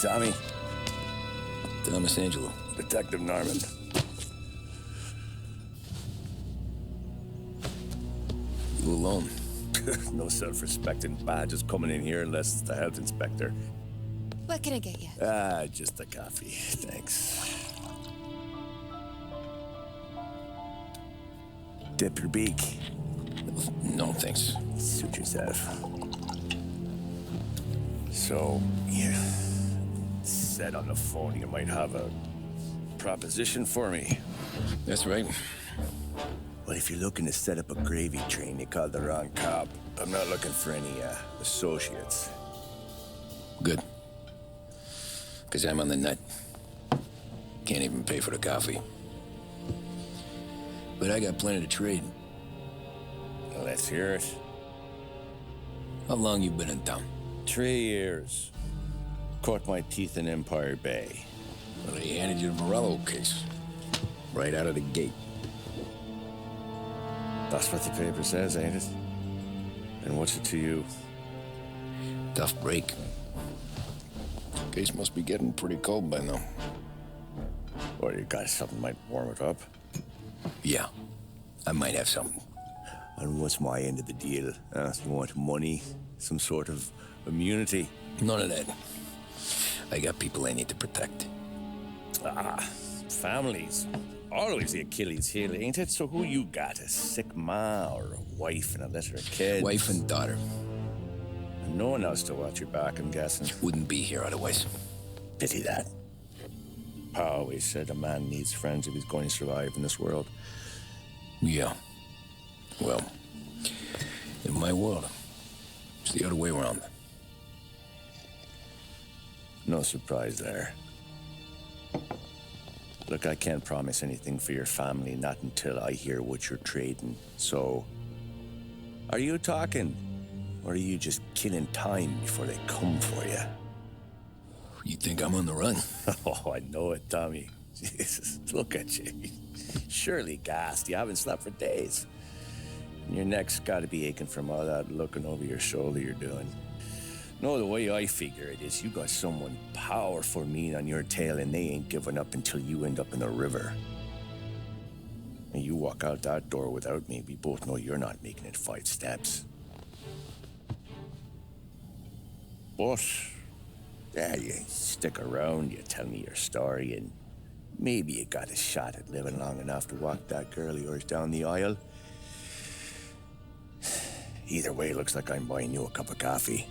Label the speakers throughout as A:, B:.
A: Tommy.
B: Thomas Angelo.
A: Detective Norman.
B: You alone?
A: No self-respecting badges coming in here unless it's the health inspector.
C: What can I get you?
A: Just a coffee. Thanks. Dip your beak.
B: No, thanks.
A: Suit yourself. So, you said on the phone you might have a proposition for me.
B: That's right.
A: Well, if you're looking to set up a gravy train, you called the wrong cop. I'm not looking for any, associates.
B: Good. Because I'm on the nut. Can't even pay for the coffee. But I got plenty to trade.
A: Well, let's hear it.
B: How long you been in town?
A: 3 years. Caught my teeth in Empire Bay.
B: Well, they handed you the Morello case. Right out of the gate.
A: That's what the paper says, ain't it? And what's it to you?
B: Tough break. Case must be getting pretty cold by now.
A: Or you got something might warm it up?
B: Yeah, I might have something.
A: And what's my end of the deal? You want money? Some sort of immunity?
B: None of that. I got people I need to protect.
A: Families. Always the Achilles heel, ain't it? So who you got? A sick ma or a wife and a litter of kids?
B: Wife and daughter.
A: And no one else to watch your back, I'm guessing.
B: Wouldn't be here otherwise.
A: Pity that. Pa always said a man needs friends if he's going to survive in this world.
B: Yeah. Well, in my world, it's the other way around.
A: No surprise there. Look, I can't promise anything for your family, not until I hear what you're trading. So, are you talking? Or are you just killing time before they come for you?
B: You think I'm on the run?
A: Oh, I know it, Tommy. Jesus, look at you. Surely gassed. You haven't slept for days. And your neck's got to be aching from all that looking over your shoulder you're doing. No, the way I figure it is you got someone powerful mean on your tail and they ain't giving up until you end up in the river. And you walk out that door without me, we both know you're not making it 5 steps. But, yeah, you stick around, you tell me your story, and maybe you got a shot at living long enough to walk that girl of yours down the aisle. Either way, it looks like I'm buying you a cup of coffee.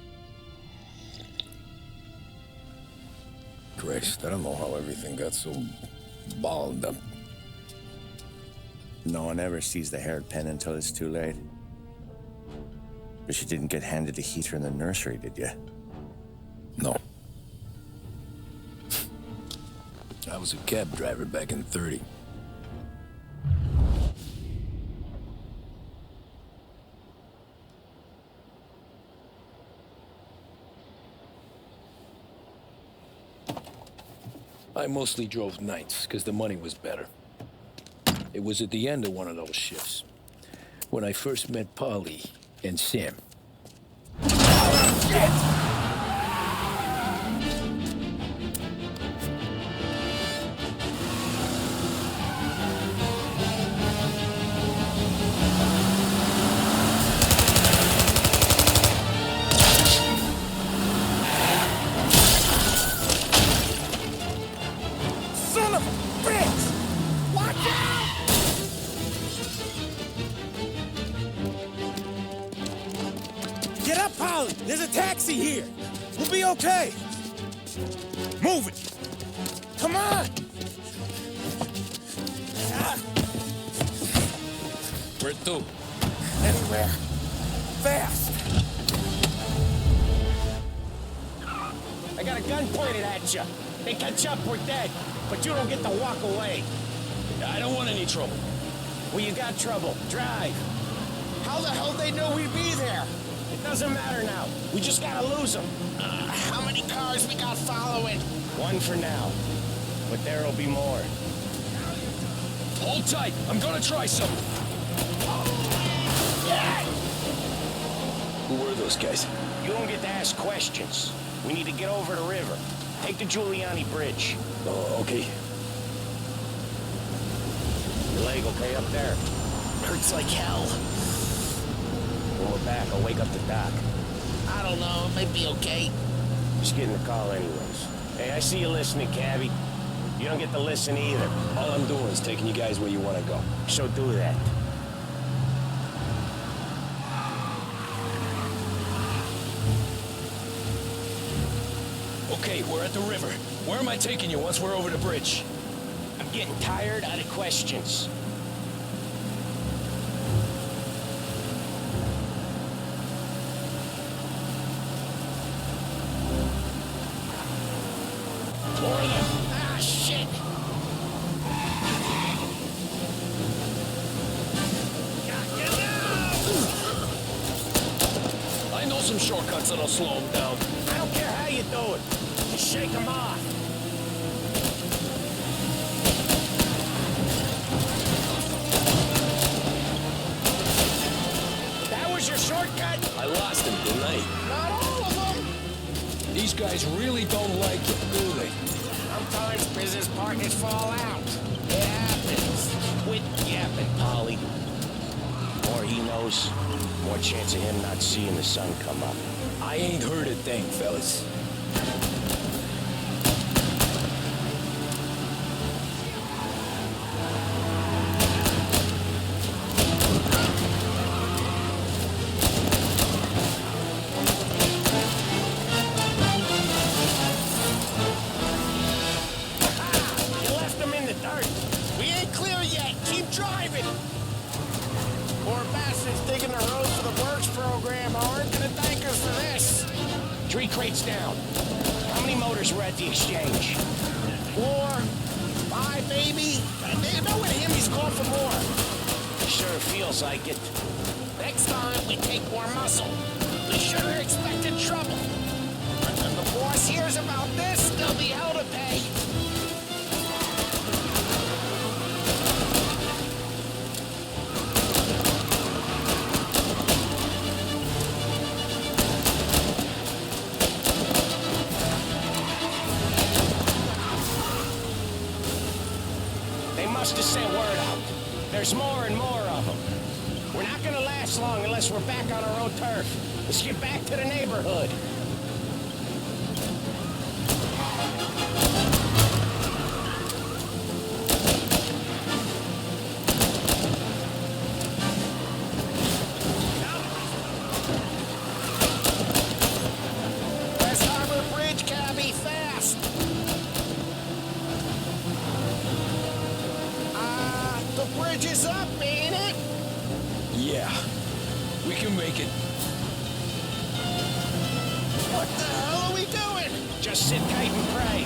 B: Christ, I don't know how everything got so balled up.
A: No one ever sees the haired pen until it's too late. But you didn't get handed a heater in the nursery, did you?
B: No. I was a cab driver back in '30. I mostly drove nights, because the money was better. It was at the end of one of those shifts, when I first met Polly and Sam.
A: Oh, shit! Son of a bitch! Watch out! Get up, Polly! There's a taxi here! We'll be okay! Move it! Come on! Ah.
B: Where to?
A: Anywhere. Fast!
D: I got a gun pointed at you. They catch up, we're dead. But you don't get to walk away.
B: I don't want any trouble.
D: Well, you got trouble. Drive.
E: How the hell they know we'd be there?
D: It doesn't matter now. We just gotta lose them.
E: How many cars we got following?
D: One for now. But there'll be more.
B: Hold tight. I'm gonna try something. Who were those guys?
D: You don't get to ask questions. We need to get over the river. Take the Giuliani Bridge.
B: Oh, okay.
D: Your leg okay up there?
E: Hurts like hell.
D: When we're back, I'll wake up the doc.
E: I don't know, it might be okay.
D: Just getting the call anyways. Hey, I see you listening, Cabby. You don't get to listen either.
B: All I'm doing is taking you guys where you want to go.
D: So do that.
B: Okay, we're at the river. Where am I taking you once we're over the bridge?
D: I'm getting tired out of questions.
E: More of them. Ah, shit.
B: I know some shortcuts that'll slow them down.
D: I don't care how you do it. Just shake them off. That was your shortcut?
B: I lost him, didn't I?
E: Not all of them.
B: These guys really don't like it, do they?
D: Sometimes business partners fall out. It happens. Quit yapping, Polly. More he knows, more chance of him not seeing the sun come up.
B: I ain't heard a thing, fellas.
D: You left him in the dirt.
E: We ain't clear yet. Keep driving. Poor bastards digging the road for the works program aren't gonna thank us for this.
D: 3 crates down. How many motors were at the exchange?
E: 4, 5, maybe. They know what him, he's called for more.
D: Sure feels like it.
E: Next time, we take more muscle. We should have expected trouble. But when the boss hears about this, there'll be hell to pay.
D: They must have sent word out. There's more and more of them. We're not gonna last long unless we're back on our own turf. Let's get back to the neighborhood.
E: West Harbor Bridge, cabby, fast. The bridge is up, ain't it?
B: Yeah, we can make it.
E: What the hell are we doing?
D: Just sit tight and pray.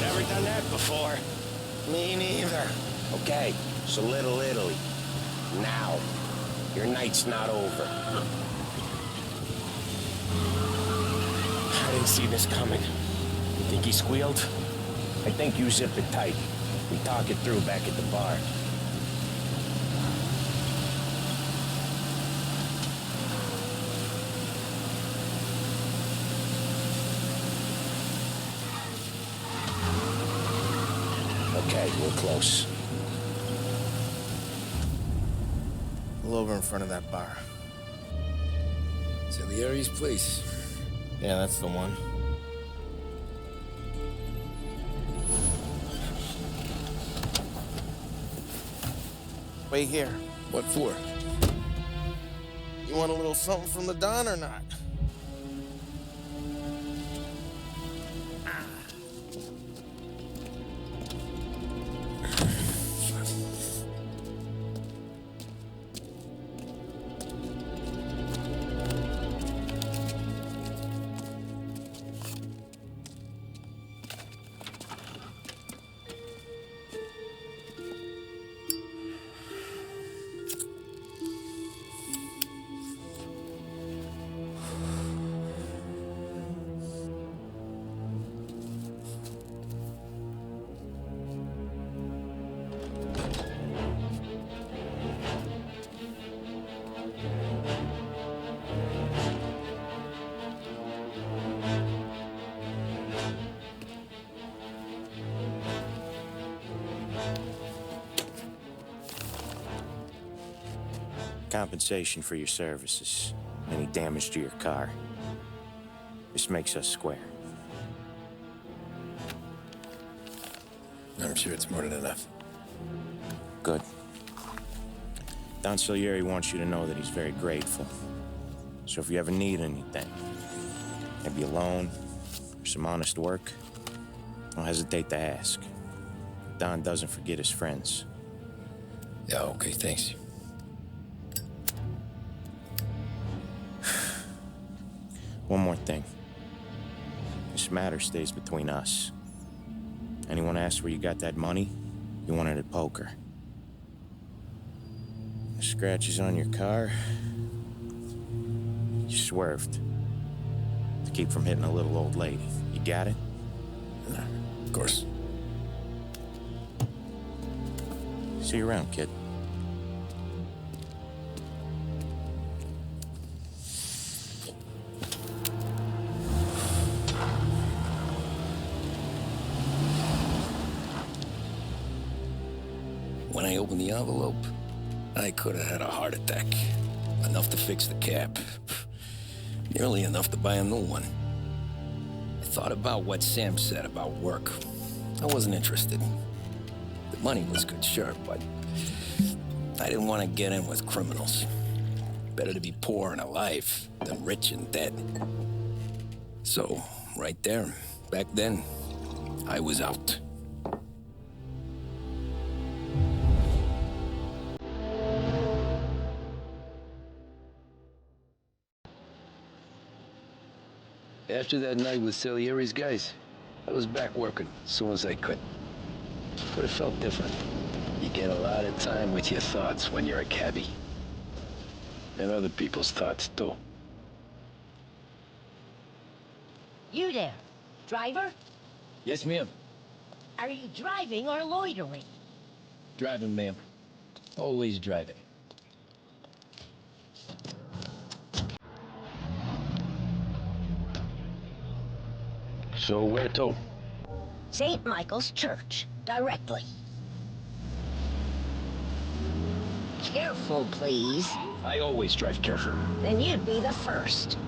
D: Never done that before.
E: Me neither.
D: Okay, so Little Italy. Now. Your night's not over. I didn't see this coming. Think he squealed? I think you zip it tight. We talk it through back at the bar. Okay, we're close.
F: Pull over in front of that bar.
B: Salieri's place.
F: Yeah, that's the one. Wait here.
B: What for?
F: You want a little something from the Don or not?
D: Compensation for your services. Any damage to your car. This makes us square.
B: I'm sure it's more than enough.
D: Good. Don Salieri wants you to know that he's very grateful. So if you ever need anything, maybe a loan or some honest work, don't hesitate to ask. Don doesn't forget his friends.
B: Yeah, okay, thanks.
D: One more thing. This matter stays between us. Anyone asks where you got that money, you won it at poker. The scratches on your car, you swerved to keep from hitting a little old lady. You got it?
B: Of course.
D: See you around, kid.
B: When I opened the envelope, I could have had a heart attack. Enough to fix the cap. Nearly enough to buy a new one. I thought about what Sam said about work. I wasn't interested. The money was good, sure, but I didn't want to get in with criminals. Better to be poor and alive than rich and dead. So, right there, back then, I was out. After that night with Salieri's guys, I was back working as soon as I could. But it felt different. You get a lot of time with your thoughts when you're a cabbie. And other people's thoughts, too.
G: You there, driver?
B: Yes, ma'am.
G: Are you driving or loitering?
B: Driving, ma'am. Always driving. So where to?
G: St. Michael's Church, directly. Careful, please.
B: I always drive careful.
G: Then you'd be the first.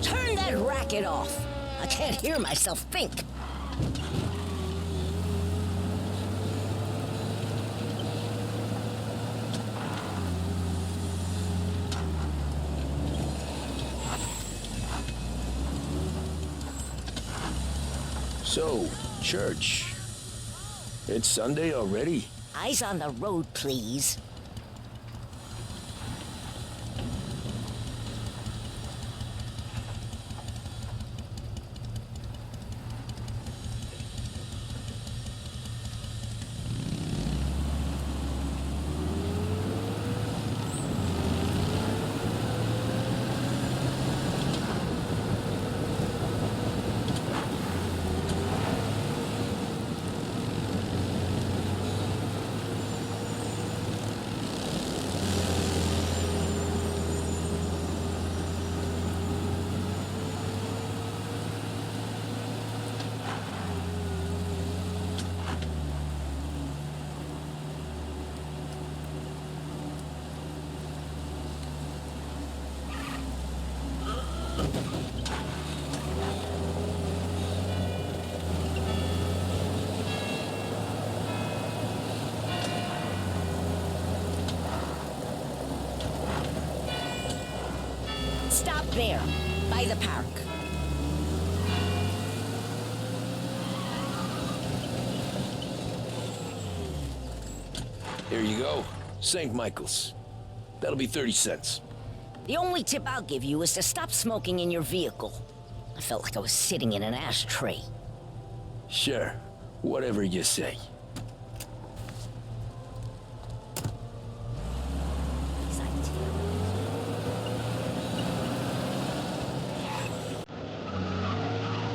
G: Turn that racket off. I can't hear myself think.
B: So, church. It's Sunday already?
G: Eyes on the road, please. Stop there, by the park.
B: Here you go. St. Michael's. That'll be 30 cents.
G: The only tip I'll give you is to stop smoking in your vehicle. I felt like I was sitting in an ashtray.
B: Sure. Whatever you say.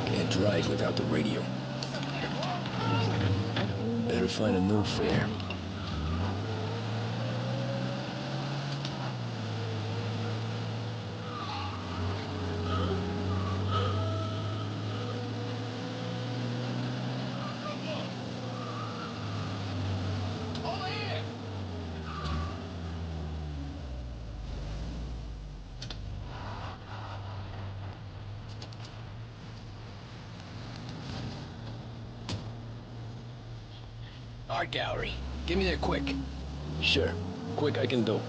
B: Can't drive without the radio. Better find a new fare. art gallery. Get me there quick. Sure. Quick I can do.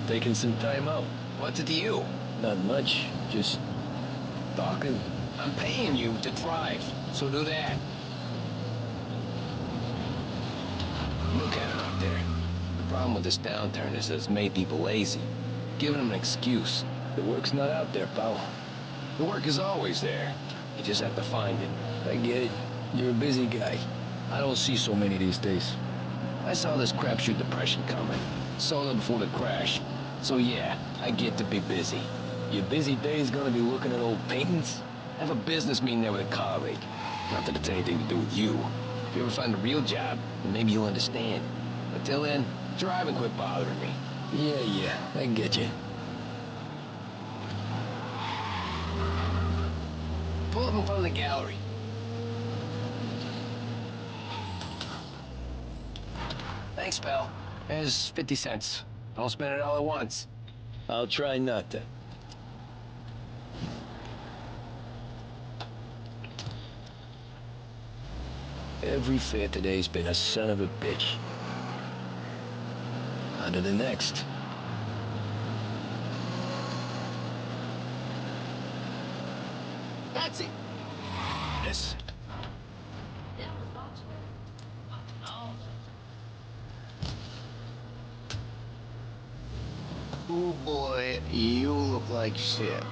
B: Taking some time out. What's it to you? Not much. Just talking. I'm paying you to drive, so do that. Look at him out there. The problem with this downturn is it's made people lazy. Giving them an excuse. The work's not out there, pal. The work is always there. You just have to find it. I get it. You're a busy guy. I don't see so many these days. I saw this crapshoot depression coming. Saw it before the crash. So yeah, I get to be busy. Your busy day's gonna be looking at old paintings? Have a business meeting there with a colleague. Not that it's anything to do with you. If you ever find a real job, then maybe you'll understand. Until then, drive and quit bothering me. Yeah, I get you. Pull up in front of the gallery. Thanks, pal. Here's 50 cents. Don't spend it all at once. I'll try not to. Every fair today's been a son of a bitch. On to the next.
E: That's it.
B: Yes.
E: Oh boy, you look like shit.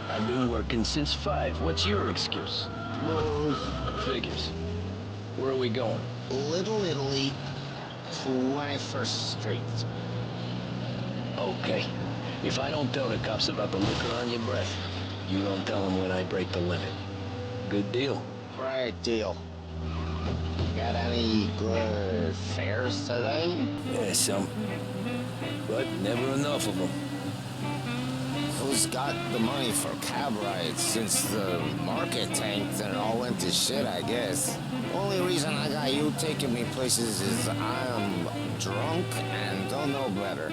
B: I've been working since 5. What's your excuse?
E: Booze.
B: Figures. Where are we going?
E: Little Italy, 21st Street.
B: Okay. If I don't tell the cops about the liquor on your breath, you don't tell them when I break the limit. Good deal.
E: Right deal. Got any good fares today?
B: Yeah, some. But never enough of them.
E: Who's got the money for cab rides? Since the market tanked and it all went to shit, I guess. Only reason I got you taking me places is I'm drunk and don't know better.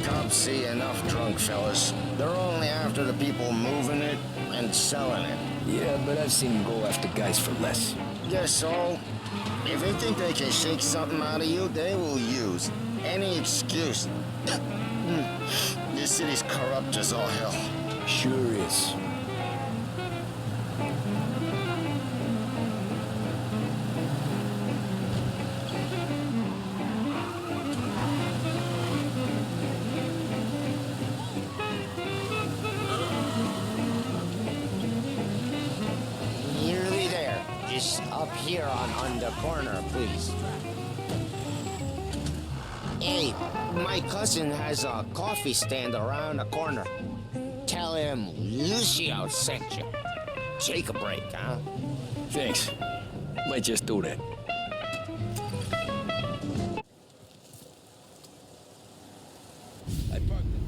E: Cops see enough drunk fellas. They're only after the people moving it and selling it.
B: Yeah, but I've seen them go after guys for less.
E: Guess so. If they think they can shake something out of you, they will use any excuse. This city's corrupt as all hell.
B: Sure is.
E: Nearly there. Just up here on the corner, please. Hey, my cousin has a coffee stand around the corner. Tell him Lucio sent you. Take a break, huh?
B: Thanks. Might just do that. I parked it.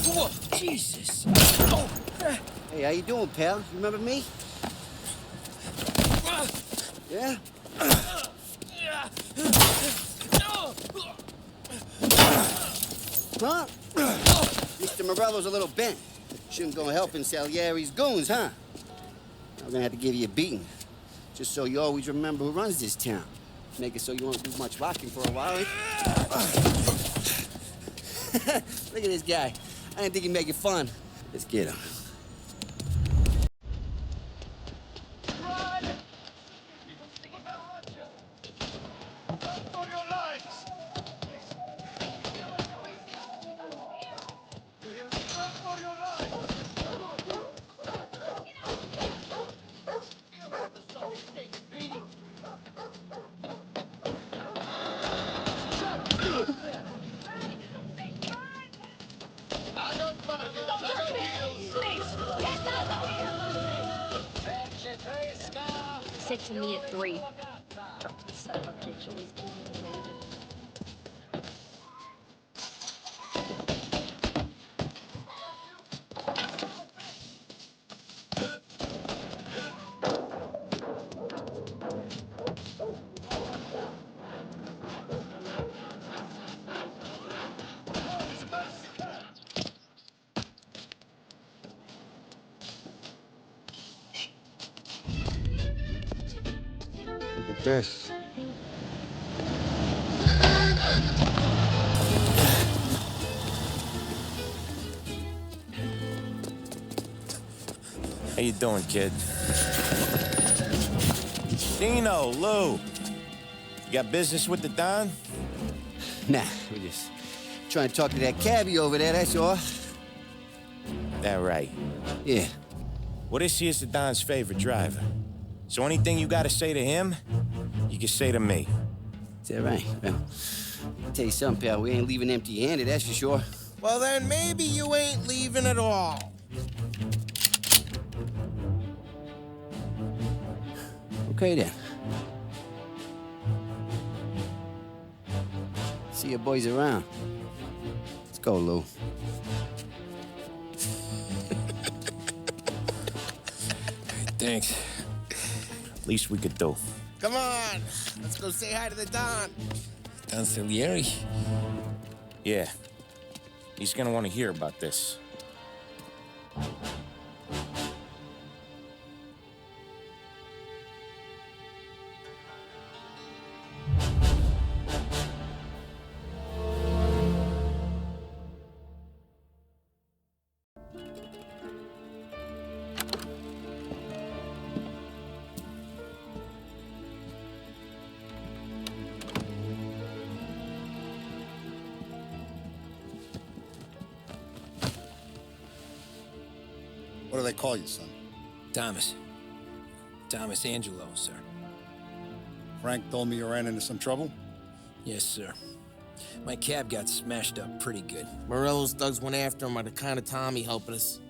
B: Whoa, Jesus. Oh.
H: Hey, how you doing, pal? You remember me? Yeah? Huh? Mr. Morello's a little bent. Shouldn't go helping Salieri's goons, huh? I'm gonna have to give you a beating. Just so you always remember who runs this town. Make it so you won't do much rocking for a while. Look at this guy. I didn't think he'd make it fun. Let's get him.
C: Said to me at 3.
I: like this.
D: How you doing, kid? Dino, Lou. You got business with the Don?
H: Nah, we're just trying to talk to that cabbie over there, that's all.
D: That right.
H: Yeah.
D: Well, this here's the Don's favorite driver. So anything you gotta say to him, you can say to me.
H: Is that right? Well, I'll tell you something, pal. We ain't leaving empty-handed, that's for sure.
F: Well, then maybe you ain't leaving at all.
H: Okay, then. See your boys around. Let's go, Lou.
B: Thanks.
D: Least we could do.
F: Come on, let's go say hi to the Don.
B: Don Salieri?
D: Yeah. He's gonna want to hear about this.
J: What do they call you, son?
B: Thomas. Thomas Angelo, sir.
J: Frank told me you ran into some trouble?
B: Yes, sir. My cab got smashed up pretty good.
F: Morello's thugs went after him by the kind of Tommy helping us.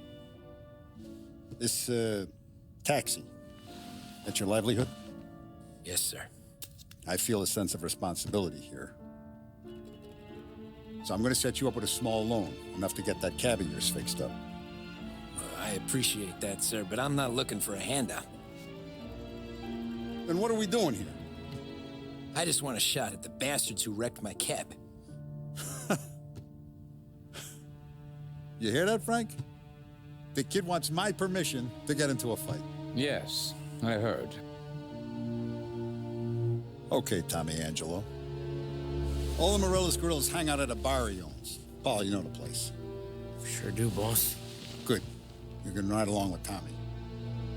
J: This, taxi, that's your livelihood?
B: Yes, sir.
J: I feel a sense of responsibility here. So I'm gonna set you up with a small loan, enough to get that cab of yours fixed up.
B: I appreciate that, sir, but I'm not looking for a handout.
J: Then what are we doing here?
B: I just want a shot at the bastards who wrecked my cab.
J: You hear that, Frank? The kid wants my permission to get into a fight.
K: Yes, I heard.
J: Okay, Tommy Angelo. All the Morello's girls hang out at a bar he owns. Paul, you know the place.
F: Sure do, boss.
J: Good. You can ride along with Tommy.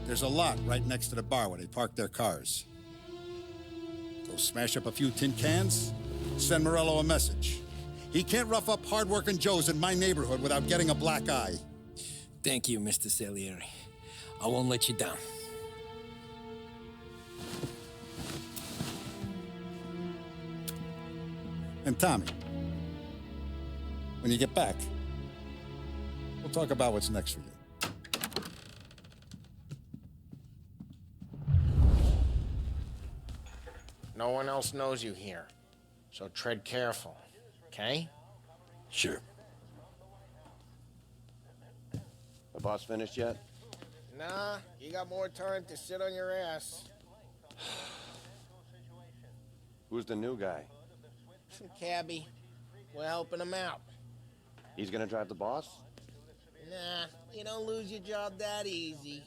J: There's a lot right next to the bar where they park their cars. Go smash up a few tin cans, send Morello a message. He can't rough up hard-working Joes in my neighborhood without getting a black eye.
B: Thank you, Mr. Salieri. I won't let you down.
J: And Tommy, when you get back, we'll talk about what's next for you.
F: No one else knows you here, so tread careful, okay?
B: Sure.
A: The boss finished yet?
F: Nah, you got more time to sit on your ass.
A: Who's the new guy?
F: Cabby, we're helping him out.
A: He's gonna drive the boss?
F: Nah, you don't lose your job that easy.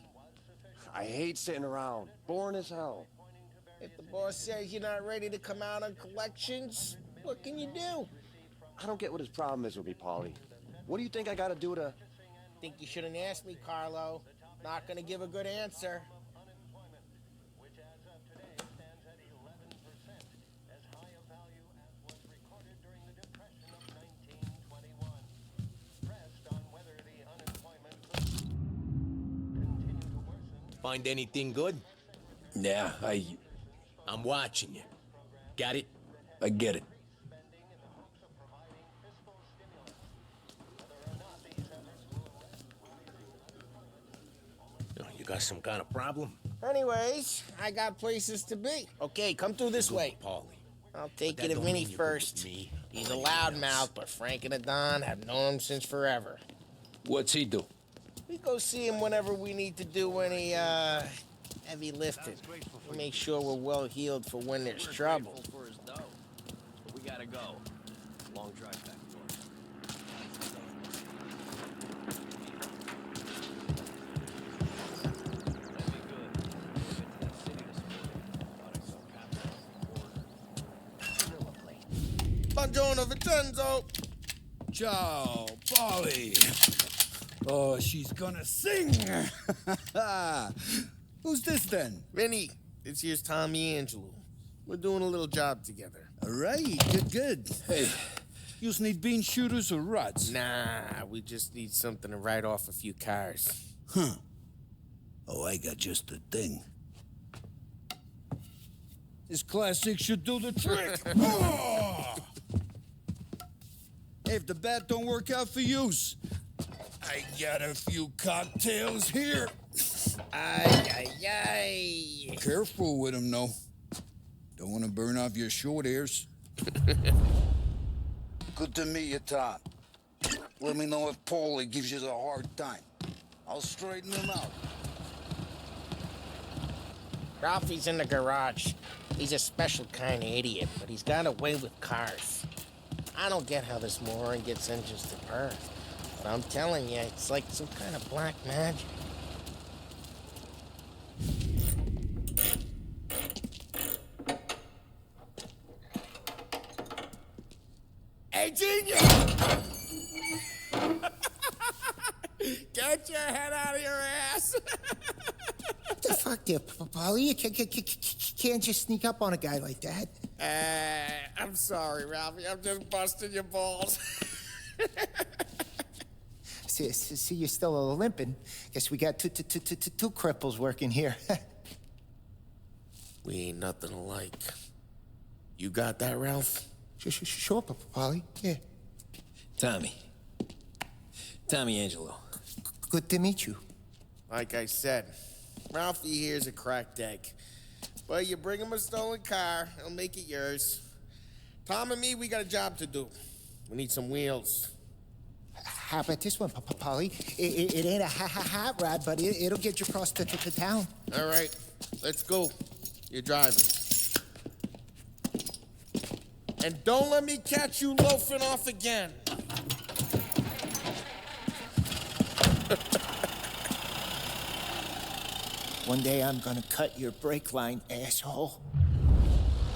A: I hate sitting around. Boring as hell.
F: If the boss says you're not ready to come out on collections, what can you do?
A: I don't get what his problem is with me, Paulie. What do you think I gotta do to...
F: Think you shouldn't ask me, Carlo. Not gonna give a good answer.
L: Find anything good?
B: Yeah,
L: I'm watching you. Got it?
B: I get it.
L: You got some kind of problem?
F: Anyways, I got places to be. Okay, come through this way.
L: Paulie.
F: I'll take
L: But
F: you
L: that
F: to
L: don't
F: Vinny
L: mean you're good with
F: first.
L: me
F: He's
L: or
F: a
L: anything
F: loudmouth,
L: else.
F: but Frank and the Don have known him since forever.
B: What's he do?
F: We go see him whenever we need to do any, heavy lifting. We make sure we're well healed for when there's trouble.
L: For his dough. But we gotta go. Long drive back north. That'd be good. Get to that city this morning. Thought I saw cops
F: Buongiorno, Vincenzo.
I: Ciao, Polly. Oh, she's gonna sing. Who's this then?
F: Vinny, this here's Tommy Angelo. We're doing a little job together.
I: All right, good. Hey, you just need bean shooters or rods?
F: Nah, we just need something to write off a few cars.
I: Huh. Oh, I got just the thing. This classic should do the trick. Oh! Hey, if the bat don't work out for use, I got a few cocktails here.
F: Ay.
I: Careful with them, though. Don't want to burn off your short hairs. Good to meet you, Tom. Let me know if Paulie gives you the hard time. I'll straighten him out.
F: Ralphie's in the garage. He's a special kind of idiot, but he's got a way with cars. I don't get how this moron gets engines to Perth, but I'm telling you, it's like some kind of black magic. Hey, genius! Get your head out of your ass!
M: What the fuck there, Polly? You can't just sneak up on a guy like that.
F: I'm sorry, Ralphie. I'm just busting your balls.
M: See, you're still limping. Guess we got two cripples working here.
F: We ain't nothing alike. You got that, Ralph?
M: Sure, Polly. Yeah.
B: Tommy Angelo.
M: Good to meet you.
F: Like I said, Ralphie here's a cracked egg. But you bring him a stolen car, he'll make it yours. Tom and me, we got a job to do. We need some wheels.
M: How about this one, Polly? It ain't a hot rod, but it'll get you across to town.
F: All right, let's go. You're driving. And don't let me catch you loafing off again.
M: One day I'm gonna cut your brake line, asshole.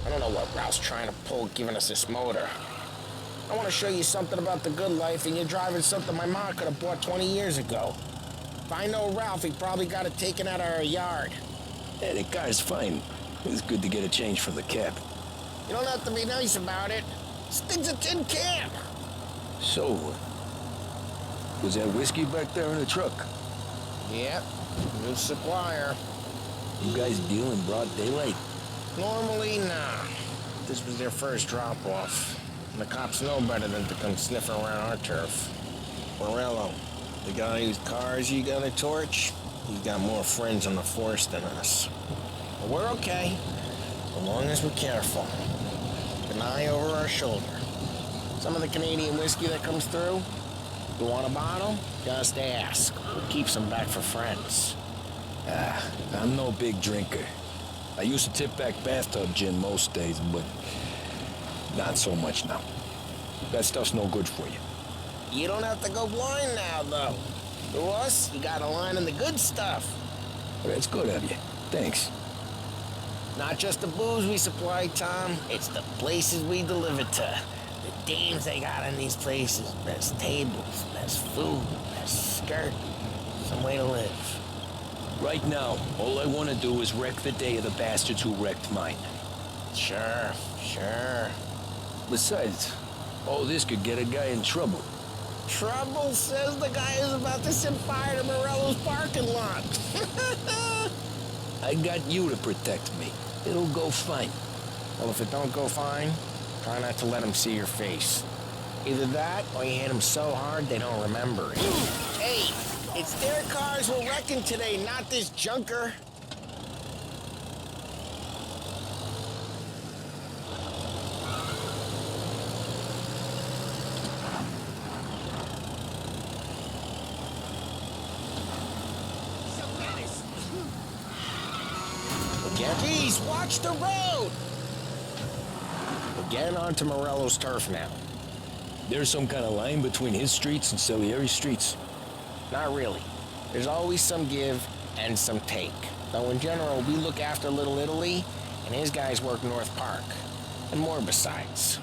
F: I don't know what Ralph's trying to pull giving us this motor. I want to show you something about the good life, and you're driving something my mom could have bought 20 years ago. If I know Ralph, he probably got it taken out of our yard.
B: Yeah, the car's fine. It's good to get a change for the cab.
F: You don't have to be nice about it. This thing's a tin can.
B: So, was that whiskey back there in the truck?
F: Yep, new supplier.
B: You guys deal in broad daylight?
F: Normally, nah. This was their first drop-off. And the cops know better than to come sniffing around our turf. Morello, the guy whose cars you got a torch, he's got more friends on the force than us. But we're okay, as long as we're careful. An eye over our shoulder. Some of the Canadian whiskey that comes through, you want a bottle? Just ask. It keeps them back for friends.
B: I'm no big drinker. I used to tip back bathtub gin most days, but not so much now. That stuff's no good for you.
F: You don't have to go blind now, though. To us, you got a line in the good stuff.
B: Well, that's good of you. Thanks.
F: Not just the booze we supply, Tom. It's the places we deliver to. The dames they got in these places. Best tables, best food, best skirt. Some way to live.
B: Right now, all I want to do is wreck the day of the bastards who wrecked mine.
F: Sure.
B: Besides, all this could get a guy in trouble.
F: Trouble says the guy is about to set fire to Morello's parking lot.
B: I got you to protect me. It'll go fine.
F: Well, if it don't go fine, try not to let them see your face. Either that, or you hit them so hard they don't remember it. Hey, it's their cars we're wrecking today, not this junker. Geez, watch the road! We're getting onto Morello's turf now.
B: There's some kind of line between his streets and Salieri's streets.
F: Not really. There's always some give and some take. Though in general, we look after Little Italy, and his guys work North Park. And more besides.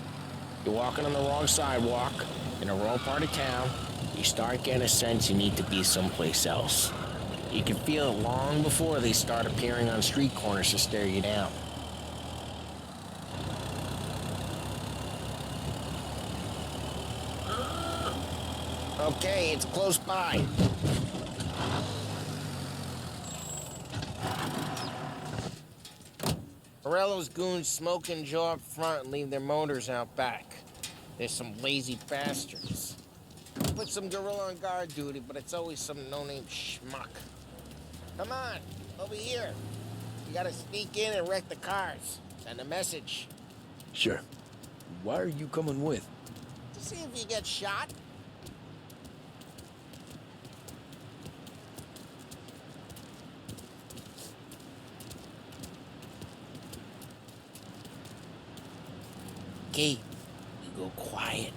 F: You're walking on the wrong sidewalk, in the wrong part of town. You start getting a sense you need to be someplace else. You can feel it long before they start appearing on street corners to stare you down. Okay, it's close by. Morello's goons smoke and jaw up front and leave their motors out back. There's some lazy bastards. Put some gorilla on guard duty, but it's always some no-name schmuck. Come on, over here. You gotta sneak in and wreck the cars. Send a message.
B: Sure. Why are you coming with?
F: To see if you get shot. Okay, you go quiet.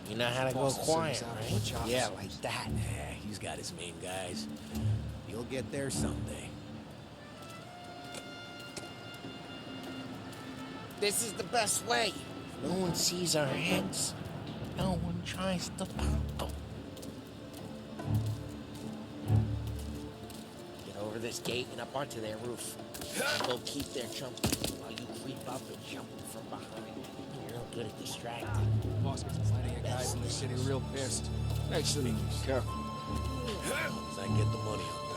F: You know how to go quiet, right?
L: Yeah, like that. Yeah, he's got his main guys. You'll get there someday.
F: This is the best way. No one sees our heads. No one tries to pop them. Get over this gate and up onto their roof. They'll keep their jumping while you creep up and jump from behind. You're no good at distracting.
L: Boss gets plenty of guys in the city real pissed. Actually, careful. As I get the money on that.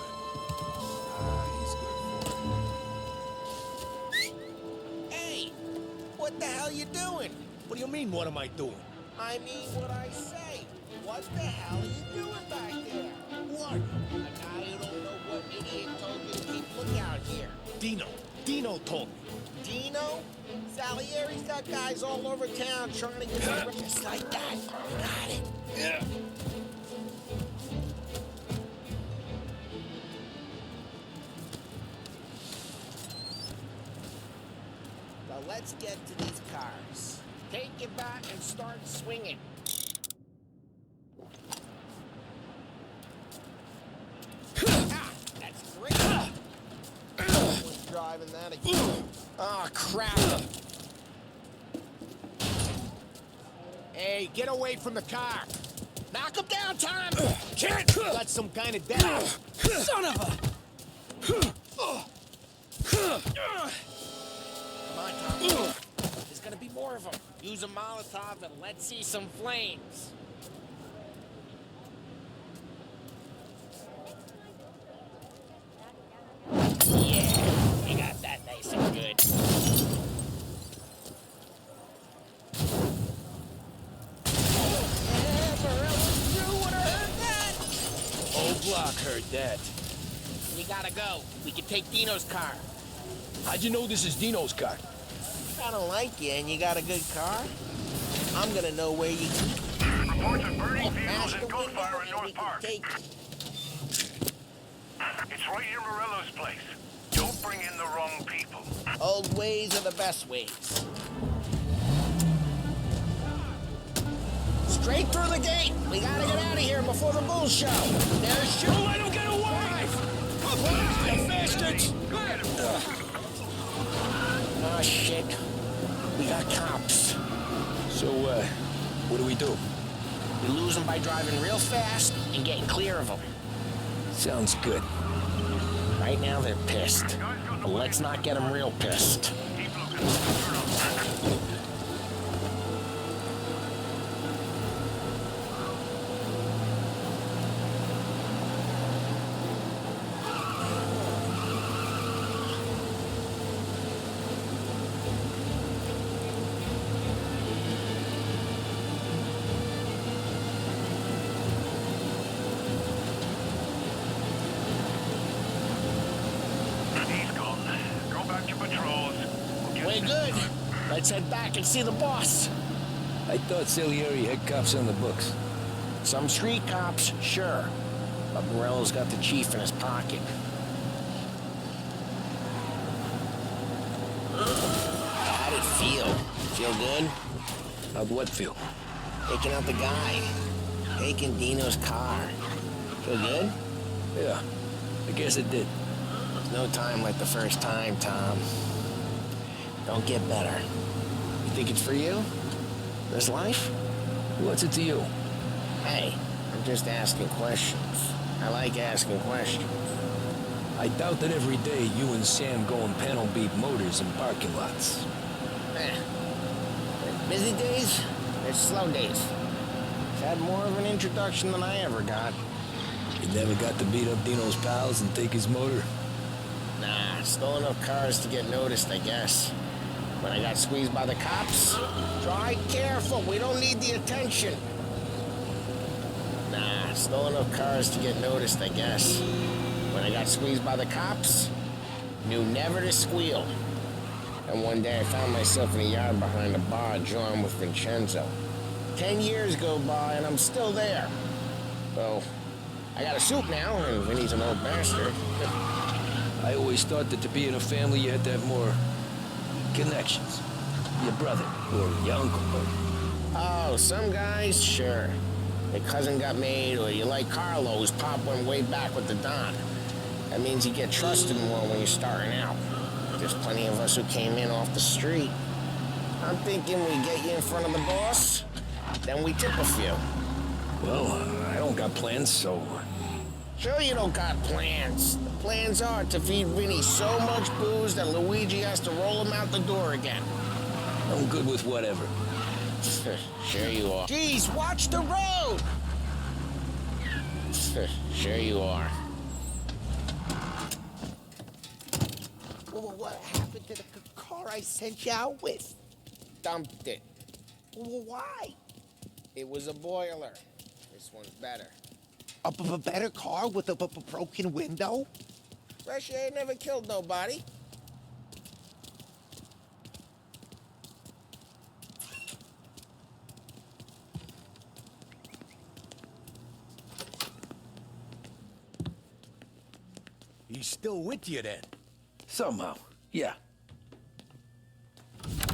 L: He's good for it.
F: Hey! What the hell you doing?
L: What do you mean, what am I doing?
F: I mean what I say. What the hell are you doing back there? What? A guy who don't know what idiot told you to keep lookout here.
L: Dino told me.
F: Dino? Salieri's got guys all over town trying to get you just like that. Got it.
L: Yeah.
F: Now let's get to these cars. Take your bat and start swinging. Ah, that's great. Someone's driving that again. Oh, crap.
L: Hey, get away from the car.
F: Knock him down, Tom!
L: Kid! Got some kind of death. Son of a...
F: Come on, Tom. There's gonna be more of them. Use a Molotov and let's see some flames. Yeah, we got that nice and good. Yeah, Morello's crew would have heard that.
B: Old Block heard that.
F: We gotta go. We can take Dino's car.
B: How'd you know this is Dino's car?
F: I don't like you and you got a good car. I'm gonna know where you keep it.
N: Reports of burning vehicles and gunfire in North Park. It's right near Morello's place. Don't bring in the wrong people.
F: Old ways are the best ways. Straight through the gate. We gotta get out of here before the bulls show. There's shooting.
B: Don't let him get away! You bastards!
F: Oh, shit. We got cops.
B: So, what do we do?
F: We lose them by driving real fast and getting clear of them.
B: Sounds good.
F: Right now, they're pissed. But let's not get them real pissed.
N: Keep looking. He's gone. Go back to patrols. We'll get
F: Way good. Let's head back and see the boss.
B: I thought Salieri had cops on the books.
F: Some street cops, sure. But Morello's got the chief in his pocket. How'd it feel? Feel good?
B: How'd what feel?
F: Taking out the guy. Taking Dino's car. Feel good?
B: Yeah, I guess it did.
F: There's no time like the first time, Tom. Don't get better. You think it's for you? This life?
B: What's it to you?
F: Hey, I'm just asking questions. I like asking questions.
B: I doubt that every day you and Sam go and panel beat motors in parking lots.
F: There's busy days, there's slow days. I've had more of an introduction than I ever got.
B: You never got to beat up Dino's pals and take his motor?
F: Nah, stole enough cars to get noticed, I guess. When I got squeezed by the cops, try careful, we don't need the attention. Nah, stole enough cars to get noticed, I guess. When I got squeezed by the cops, knew never to squeal. And one day I found myself in a yard behind a bar drawing with Vincenzo. 10 years go by and I'm still there. So, I got a suit now, and Vinny's an old bastard.
B: I always thought that to be in a family you had to have more connections. Your brother, or your uncle, or...
F: Oh, some guys, sure. Your cousin got made, or you like Carlos, Pop went way back with the Don. That means you get trusted more when you're starting out. There's plenty of us who came in off the street. I'm thinking we get you in front of the boss, then we tip a few.
B: Well, I don't got plans, so...
F: Sure you don't got plans. The plans are to feed Vinny so much booze that Luigi has to roll him out the door again.
B: I'm good with whatever.
F: Sure you are. Jeez, watch the road! Sure you are.
M: Well, what happened to the car I sent you out with?
F: Dumped it.
M: Well, why?
F: It was a boiler. This one's better.
M: A better car with a broken window?
F: Fresh air never killed nobody.
L: He's still with you then?
B: Somehow, yeah.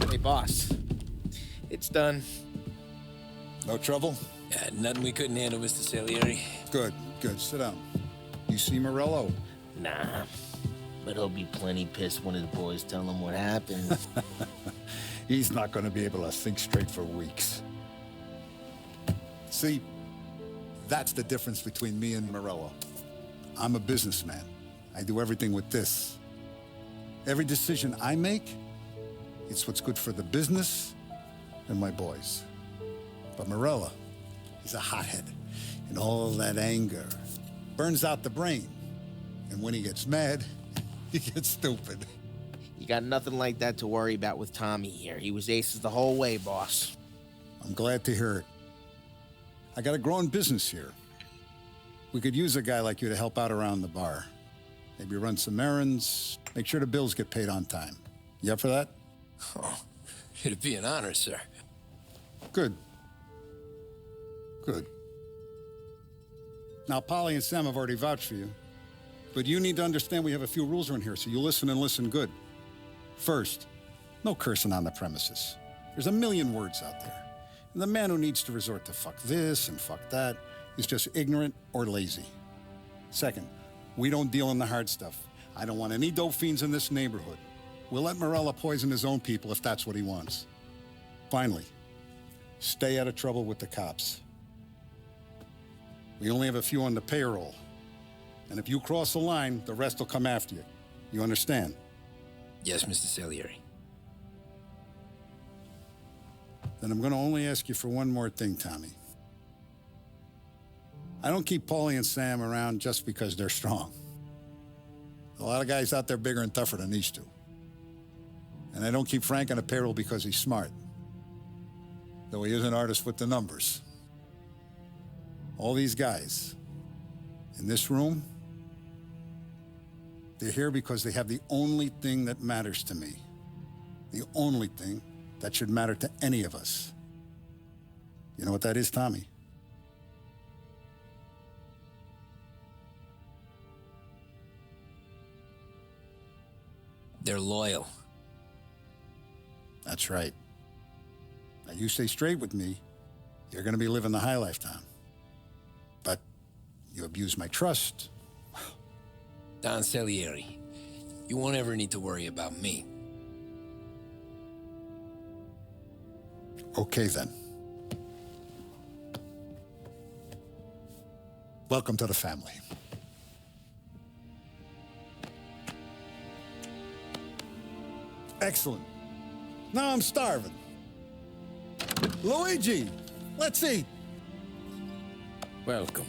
A: Hey, boss. It's done.
J: No trouble?
B: Yeah, nothing we couldn't handle, Mr. Salieri.
J: Good, good. Sit down. You see Morello?
E: Nah, but he'll be plenty pissed when his boys tell him what happened.
J: He's not going to be able to think straight for weeks. See, that's the difference between me and Morello. I'm a businessman. I do everything with this. Every decision I make, it's what's good for the business and my boys. But Morello, he's a hothead, and all that anger burns out the brain. And when he gets mad, he gets stupid.
E: You got nothing like that to worry about with Tommy here. He was aces the whole way, boss.
J: I'm glad to hear it. I got a growing business here. We could use a guy like you to help out around the bar. Maybe run some errands, make sure the bills get paid on time. You up for that?
B: Oh, it'd be an honor, sir.
J: Good. Good. Now, Polly and Sam have already vouched for you. But you need to understand we have a few rules around here, so you listen and listen good. First, no cursing on the premises. There's a million words out there. And the man who needs to resort to fuck this and fuck that is just ignorant or lazy. Second, we don't deal in the hard stuff. I don't want any dope fiends in this neighborhood. We'll let Morella poison his own people if that's what he wants. Finally, stay out of trouble with the cops. We only have a few on the payroll. And if you cross the line, the rest will come after you. You understand?
B: Yes, Mr. Salieri.
J: Then I'm going to only ask you for one more thing, Tommy. I don't keep Paulie and Sam around just because they're strong. A lot of guys out there bigger and tougher than these two. And I don't keep Frank on a payroll because he's smart. Though he is an artist with the numbers. All these guys in this room, they're here because they have the only thing that matters to me. The only thing that should matter to any of us. You know what that is, Tommy?
B: They're loyal.
J: That's right. Now, you stay straight with me, you're going to be living the high life, Tom. But you abuse my trust.
B: Don Salieri, you won't ever need to worry about me.
J: Okay, then. Welcome to the family. Excellent. Now I'm starving. Luigi, let's eat.
K: Welcome.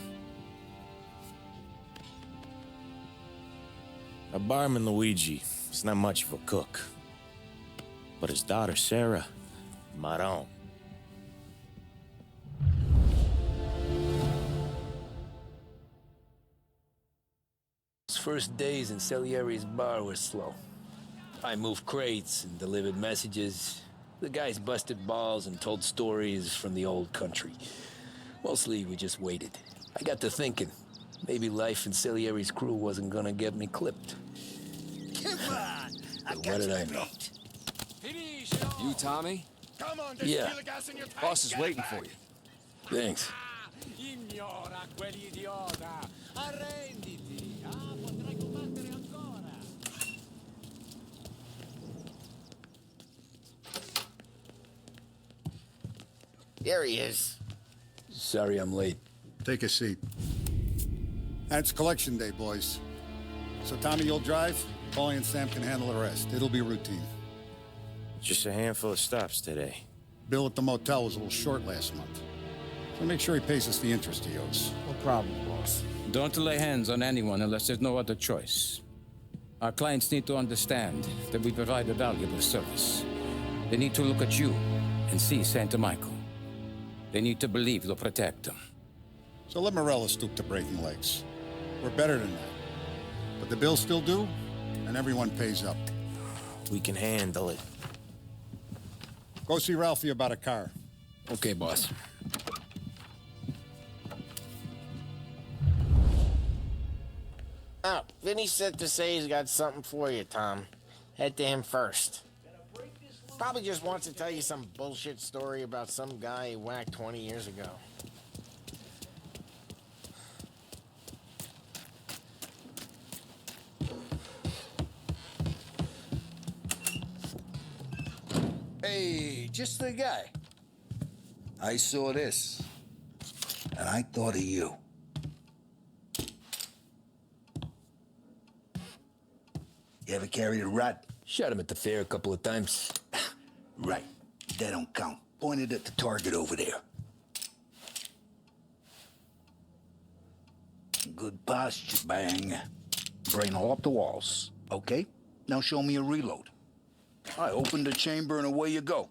D: Our barman Luigi is not much of a cook. But his daughter Sarah, Maron.
B: His first days in Salieri's bar were slow. I moved crates and delivered messages. The guys busted balls and told stories from the old country. Mostly, we just waited. I got to thinking, maybe life in Salieri's crew wasn't gonna get me clipped.
H: Come on!
B: But what did I know?
L: You, Tommy?
N: Come on,
B: Yeah.
N: the gas in your tank.
L: Boss is
N: Get it
L: waiting
N: back.
L: for you.
B: Thanks.
N: Ignora quell'idiota. Arrenditi. Potrai combattere ancora.
E: There he is.
B: Sorry I'm late.
J: Take a seat. And it's collection day, boys. So Tommy, you'll drive. Paulie and Sam can handle the rest. It'll be routine.
D: Just a handful of stops today.
J: Bill at the motel was a little short last month. So make sure he pays us the interest he owes.
M: No problem, boss.
K: Don't lay hands on anyone unless there's no other choice. Our clients need to understand that we provide a valuable service. They need to look at you and see Santa Michael. They need to believe you'll protect them.
J: So let Morella stoop to breaking legs. We're better than that. But the bill's still due, and everyone pays up.
D: We can handle it.
J: Go see Ralphie about a car.
B: Okay, boss.
E: Oh, Vinny said to say he's got something for you, Tom. Head to him first. Probably just wants to tell you some bullshit story about some guy he whacked 20 years ago.
I: Hey, just the guy. I saw this, and I thought of you. You ever carried a rat?
B: Shot him at the fair a couple of times.
I: Right. That don't count. Pointed at the target over there. Good posture, bang. Brain all up the walls. Okay, now show me a reload. I open the chamber and away you go.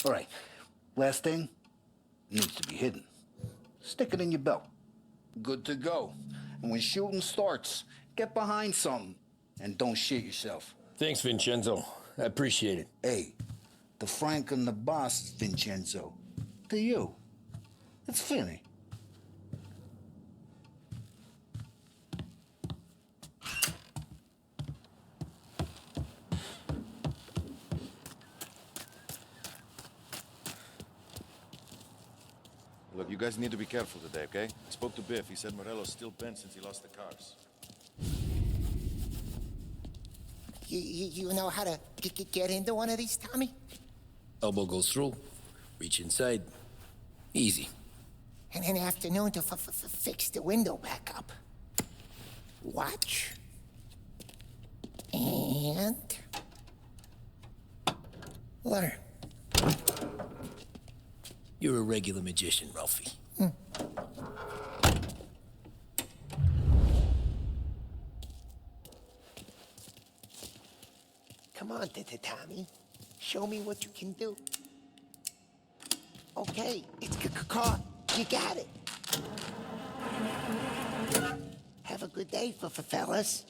I: All right, last thing, needs to be hidden. Stick it in your belt. Good to go. And when shooting starts, get behind something and don't shit yourself.
B: Thanks, Vincenzo. I appreciate it.
I: Hey, the Frank and the boss, Vincenzo. To you. It's Finny.
O: Look, you guys need to be careful today, okay? I spoke to Biff. He said Morello's still bent since he lost the cars.
M: You know how to get into one of these, Tommy?
B: Elbow goes through. Reach inside. Easy.
M: And an afternoon to fix the window back up. Watch. And... learn.
B: You're a regular magician, Ralphie.
M: Come on, Tommy. Show me what you can do. Okay, it's caught. You got it. Have a good day, fellas.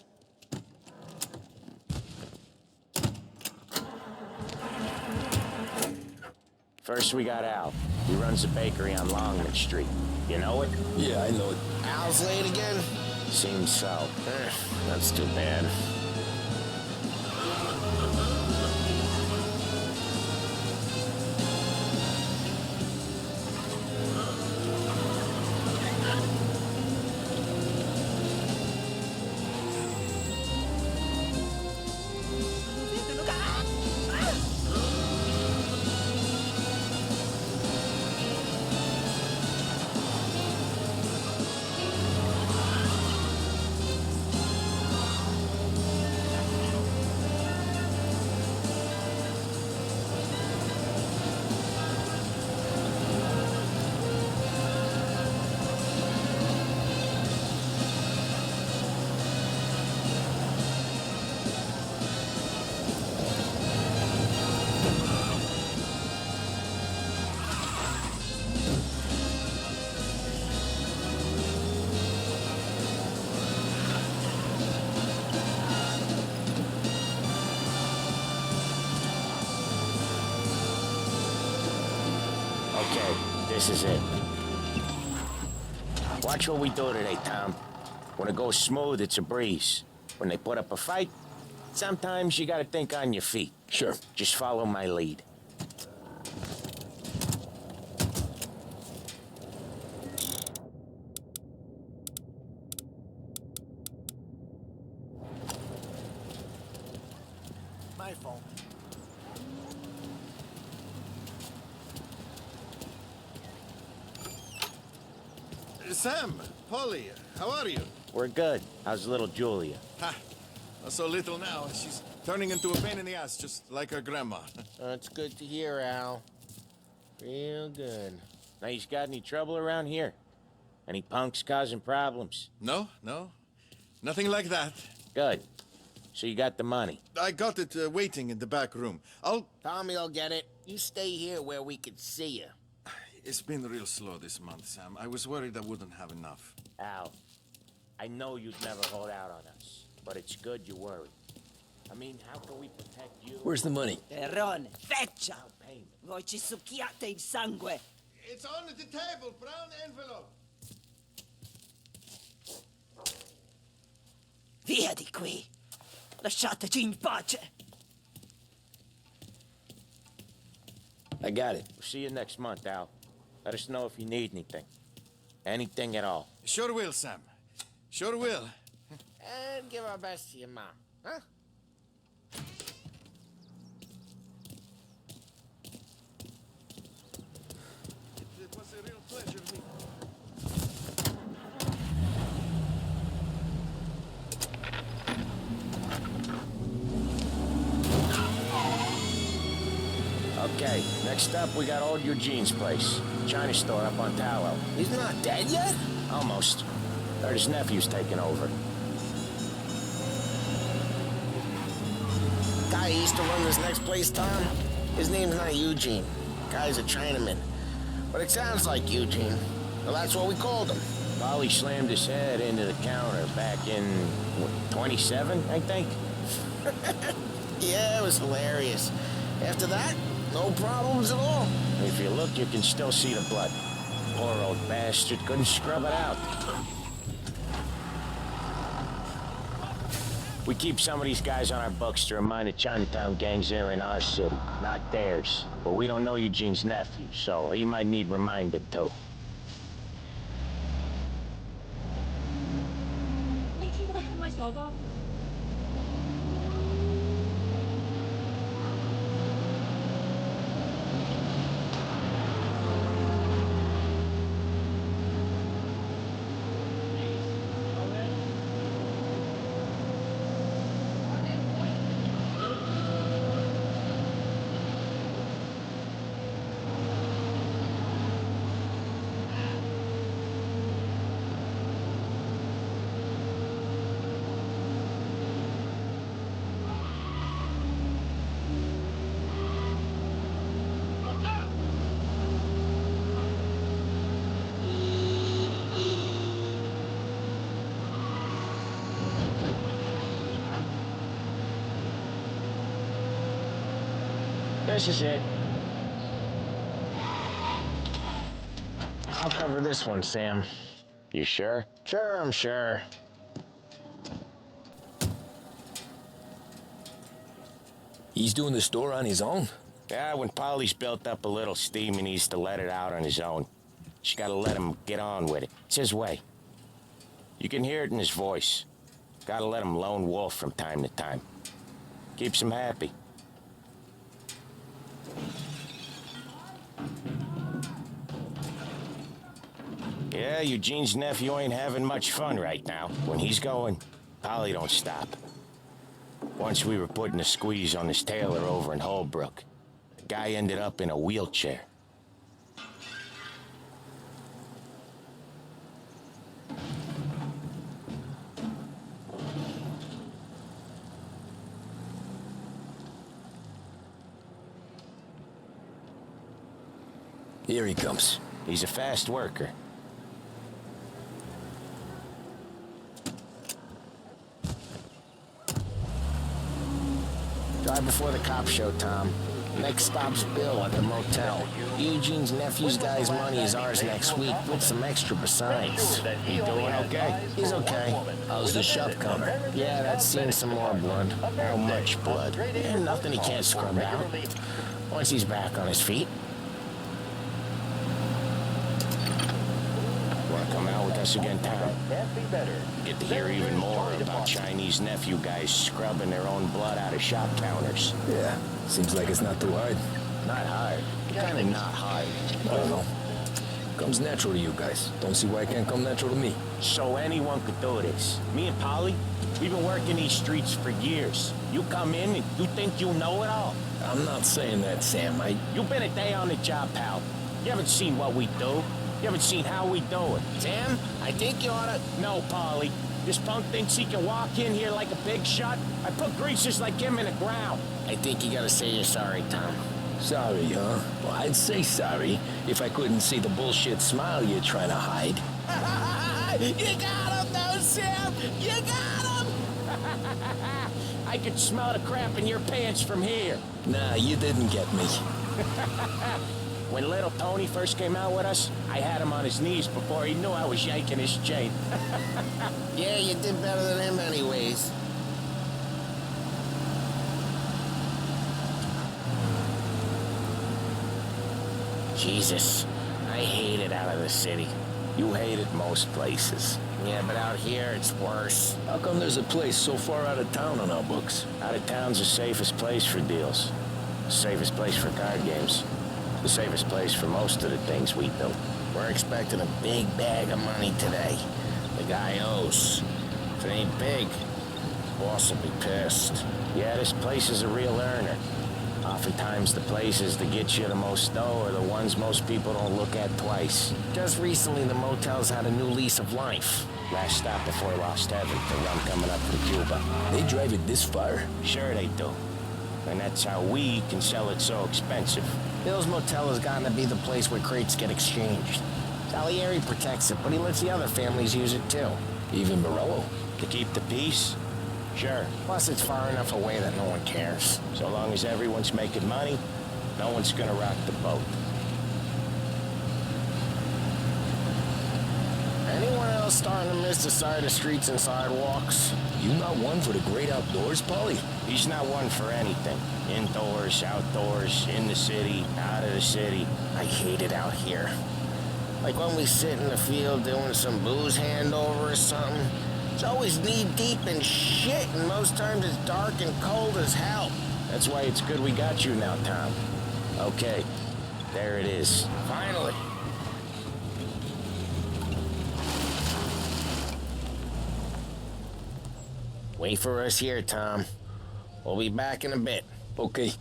D: First we got Al. He runs a bakery on Longman Street. You know it?
B: Yeah, I know it.
E: Al's late again?
D: Seems so. That's too bad.
E: This is it. Watch what we do today, Tom. When it goes smooth, it's a breeze. When they put up a fight, sometimes you gotta think on your feet.
B: Sure.
E: Just follow my lead.
L: My fault.
O: Sam, Polly, how are you?
E: We're good. How's little Julia?
O: Ha! Not so little now. She's turning into a pain in the ass, just like her grandma.
E: That's good to hear, Al. Real good. Now, you got any trouble around here? Any punks causing problems?
O: No. Nothing like that.
E: Good. So you got the money?
O: I got it waiting in the back room.
E: Tommy'll get it. You stay here where we could see you.
O: It's been real slow this month, Sam. I was worried I wouldn't have enough.
E: Al, I know you'd never hold out on us, but it's good you worry. I mean, how can we protect you?
B: Where's the money?
P: Terrone, feccia! Voi ci succhiate il sangue!
O: It's on the table, brown envelope.
P: Via di qui! Lasciateci in pace!
B: I got it.
E: We'll see you next month, Al. Let us know if you need anything. Anything at all.
O: Sure will, Sam. Sure will.
E: And give our best to your mom, huh?
O: It was a real pleasure meeting.
E: Okay, next up, we got old Eugene's place. China store up on Tallow.
F: He's not dead yet?
E: Almost. Heard his nephew's taking over.
F: Guy who used to run this next place, Tom? His name's not Eugene. Guy's a Chinaman. But it sounds like Eugene. Well, that's what we called him.
E: Polly slammed his head into the counter back in, what, 27, I think?
F: Yeah, it was hilarious. After that, no problems at all.
E: If you look, you can still see the blood. Poor old bastard couldn't scrub it out. We keep some of these guys on our books to remind the Chinatown gangs they're in our city, not theirs. But we don't know Eugene's nephew, so he might need reminded too. This is it.
F: I'll cover this one, Sam.
E: You sure?
F: Sure, I'm sure.
B: He's doing the store on his own?
E: Yeah, when Polly's built up a little steam, he needs to let it out on his own. Just gotta let him get on with it. It's his way. You can hear it in his voice. Gotta let him lone wolf from time to time. Keeps him happy. Yeah, Eugene's nephew ain't having much fun right now. When he's going, Polly don't stop. Once we were putting a squeeze on this tailor over in Holbrook. The guy ended up in a wheelchair.
B: Here he comes.
E: He's a fast worker.
F: Drive before the cops show, Tom. Next stop's Bill at the motel. Eugene's nephew's guy's money is ours next week, with some extra besides.
B: He doing okay?
F: He's okay.
B: How's the shop counter?
F: Yeah, that's seen some more blood. How much blood? Nothing he can't scrub out. Once he's back on his feet.
D: Wanna come out with us again, Tom? Get to hear even more about Chinese nephew guys scrubbing their own blood out of shop counters.
B: Yeah, seems like it's not too hard.
D: Not hard. Kinda not hard.
B: I don't know. Comes natural to you guys. Don't see why it can't come natural to me.
D: So anyone could do this. Me and Polly, we've been working these streets for years. You come in and you think you know it all.
B: I'm not saying that, Sam.
D: You've been a day on the job, pal. You haven't seen what we do. You haven't seen how we do it.
F: Sam, I think you oughta...
D: No, Polly. This punk thinks he can walk in here like a big shot. I put greasers like him in the ground.
F: I think you gotta say you're sorry, Tom.
B: Sorry, huh? Well, I'd say sorry if I couldn't see the bullshit smile you're trying to hide.
D: You got him, though, Sam! You got him! I could smell the crap in your pants from here.
B: Nah, you didn't get me.
D: When little Tony first came out with us, I had him on his knees before he knew I was yanking his chain.
F: Yeah, you did better than him anyways. Jesus, I hate it out of the city.
D: You hate it most places.
F: Yeah, but out here, it's worse.
B: How come there's a place so far out of town on our books?
D: Out of town's the safest place for deals. The safest place for card games. The safest place for most of the things we do.
F: We're expecting a big bag of money today. The guy owes. If it ain't big, boss will be pissed.
D: Yeah, this place is a real earner. Oftentimes the places that get you the most dough are the ones most people don't look at twice.
F: Just recently, the motel's had a new lease of life.
D: Last stop before Lost Heaven, the run coming up from Cuba.
B: They drive it this far?
D: Sure they do. And that's how we can sell it so expensive.
F: Bill's Motel has gotten to be the place where crates get exchanged. Salieri protects it, but he lets the other families use it too.
B: Even Morello?
D: To keep the peace? Sure.
F: Plus, it's far enough away that no one cares.
D: So long as everyone's making money, no one's gonna rock the boat.
F: Anyone else starting to miss the side of streets and sidewalks?
B: You not one for the great outdoors, Polly?
D: He's not one for anything. Indoors, outdoors, in the city, out of the city.
F: I hate it out here. Like when we sit in the field doing some booze handover or something. It's always knee-deep in shit, and most times it's dark and cold as hell.
D: That's why it's good we got you now, Tom. Okay, there it is.
F: Finally. Wait for us here, Tom. We'll be back in a bit.
B: Okay.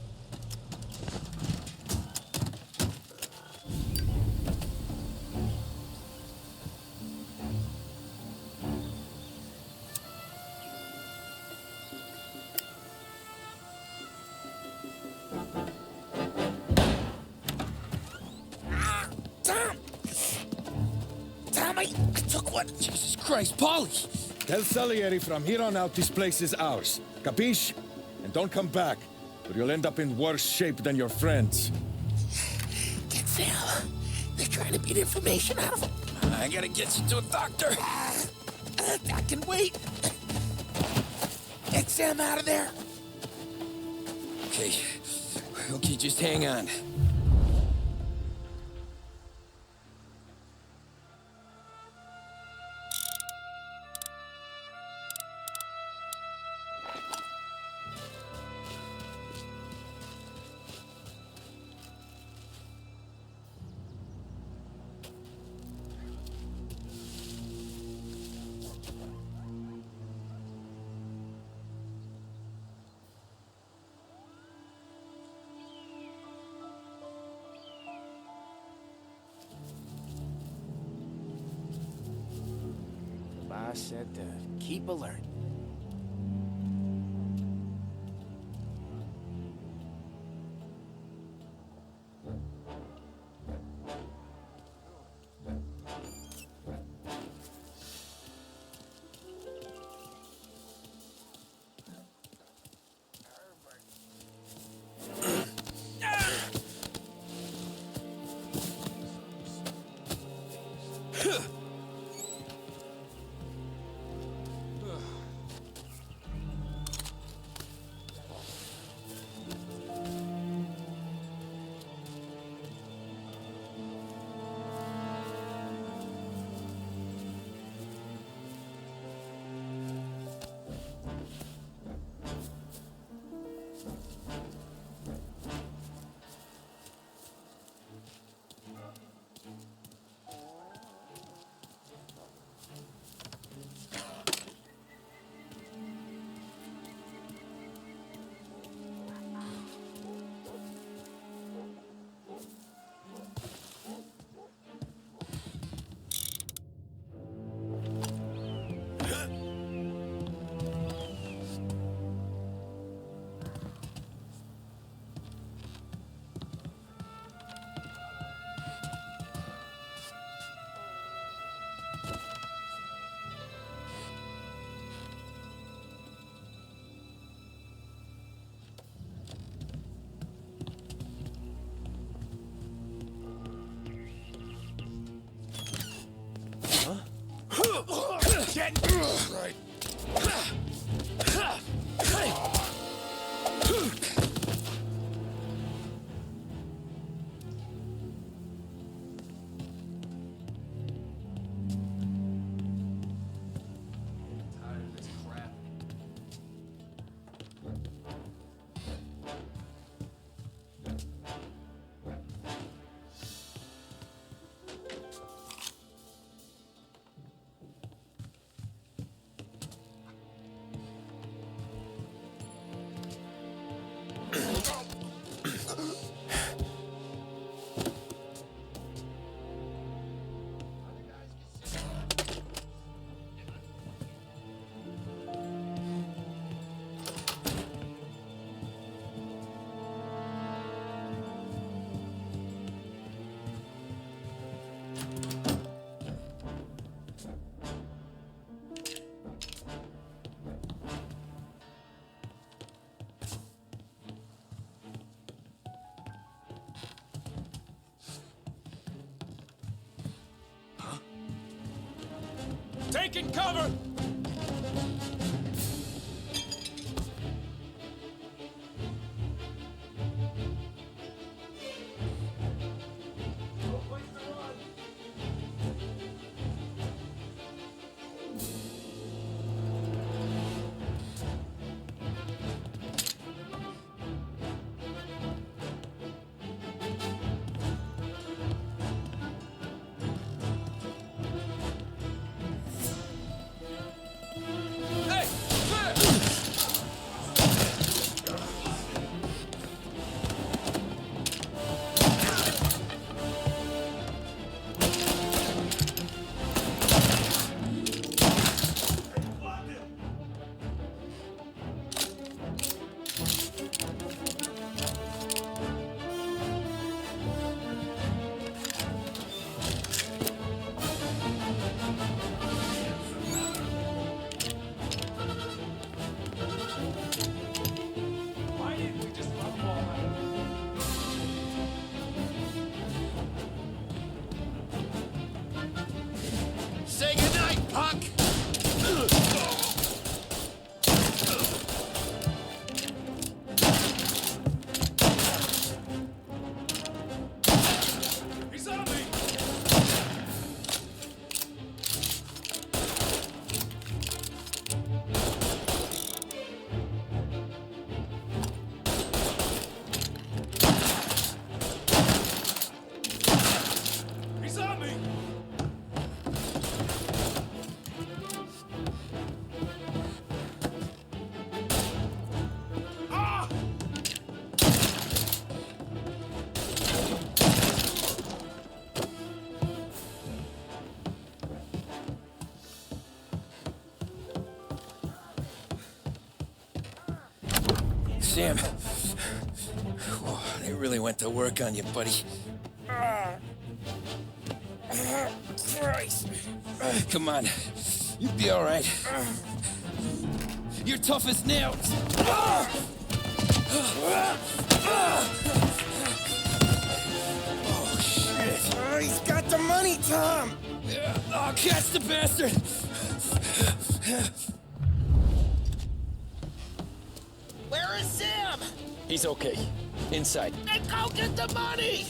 Q: Jesus Christ, Polly! Tell Salieri from here on out this place is ours. Capiche? And don't come back, or you'll end up in worse shape than your friends.
M: Get Sam. They're trying to beat information out of him.
Q: I gotta get you to a doctor.
M: I can wait. Get Sam out of there.
Q: Okay. Okay, just hang on.
L: I said to keep alert.
B: get right.
Q: Taking cover!
B: Say goodnight, punk!
Q: He's on me! He's on me!
B: Sam. Whoa, they really went to work on you, buddy. Christ. Come on. You'll be all right. You're tough as nails. Oh, shit. Oh, he's got the money, Tom. Oh, catch the bastard.
P: Where is Sam?
B: He's okay. Inside.
P: Then go get the money!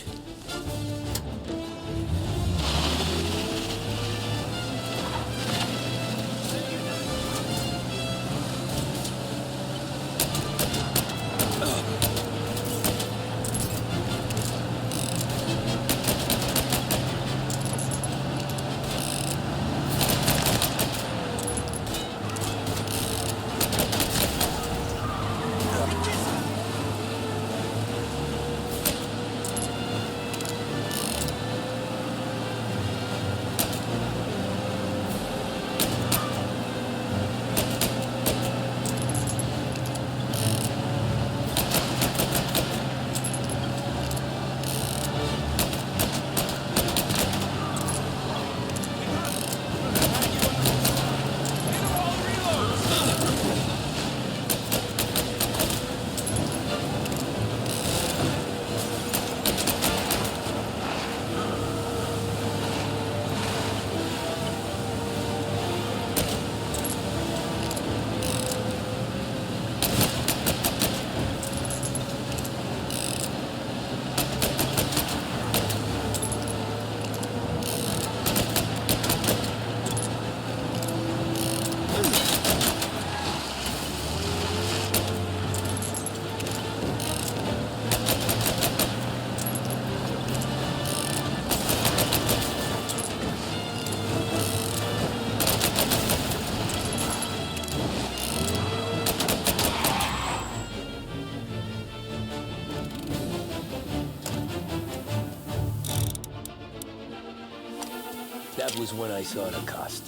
B: was when I saw the cost.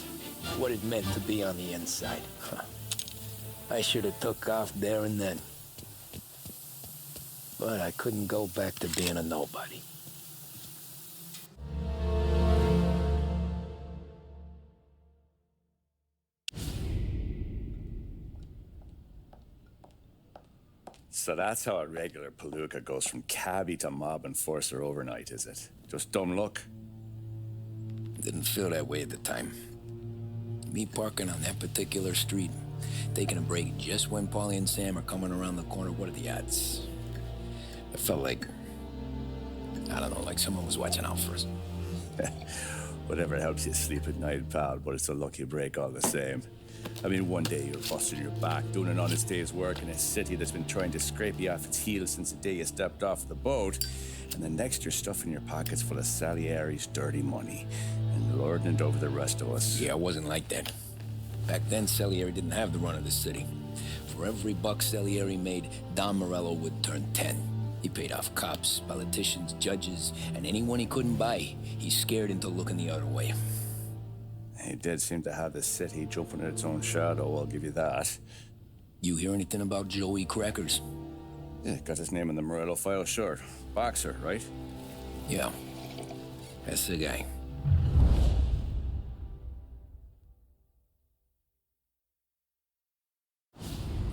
B: What it meant to be on the inside. Huh. I should have took off there and then. But I couldn't go back to being a nobody.
A: So that's how a regular palooka goes from cabbie to mob enforcer overnight, is it? Just dumb luck?
B: Didn't feel that way at the time. Me parking on that particular street, taking a break just when Paulie and Sam are coming around the corner, what are the odds? I felt like, I don't know, like someone was watching out for us.
A: Whatever helps you sleep at night, pal, but it's a lucky break all the same. I mean, one day you're busting your back, doing an honest day's work in a city that's been trying to scrape you off its heels since the day you stepped off the boat, and the next you're stuffing your pockets full of Salieri's dirty money and lording it over the rest of us.
B: Yeah, it wasn't like that. Back then, Salieri didn't have the run of the city. For every buck Salieri made, Don Morello would turn 10. He paid off cops, politicians, judges, and anyone he couldn't buy, he scared into looking the other way.
A: He did seem to have the city jumping at its own shadow, I'll give you that.
B: You hear anything about Joey Crackers?
A: Yeah, got his name in the Morello file, sure. Boxer, right?
B: Yeah, that's the guy.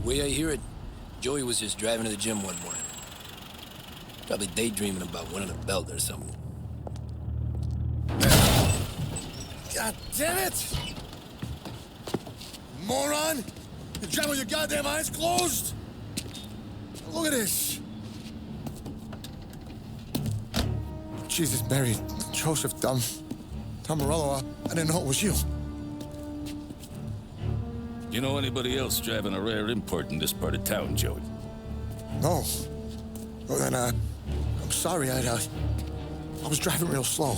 B: Way I hear it, Joey was just driving to the gym one morning. Probably daydreaming about winning a belt or something.
Q: God damn it! Moron! You drive with your goddamn eyes closed? Look at this. Jesus, Mary, Joseph, Tom Morello, I didn't know it was you.
R: You know anybody else driving a rare import in this part of town, Joey?
Q: No. Well, then, I'm sorry, I was driving real slow.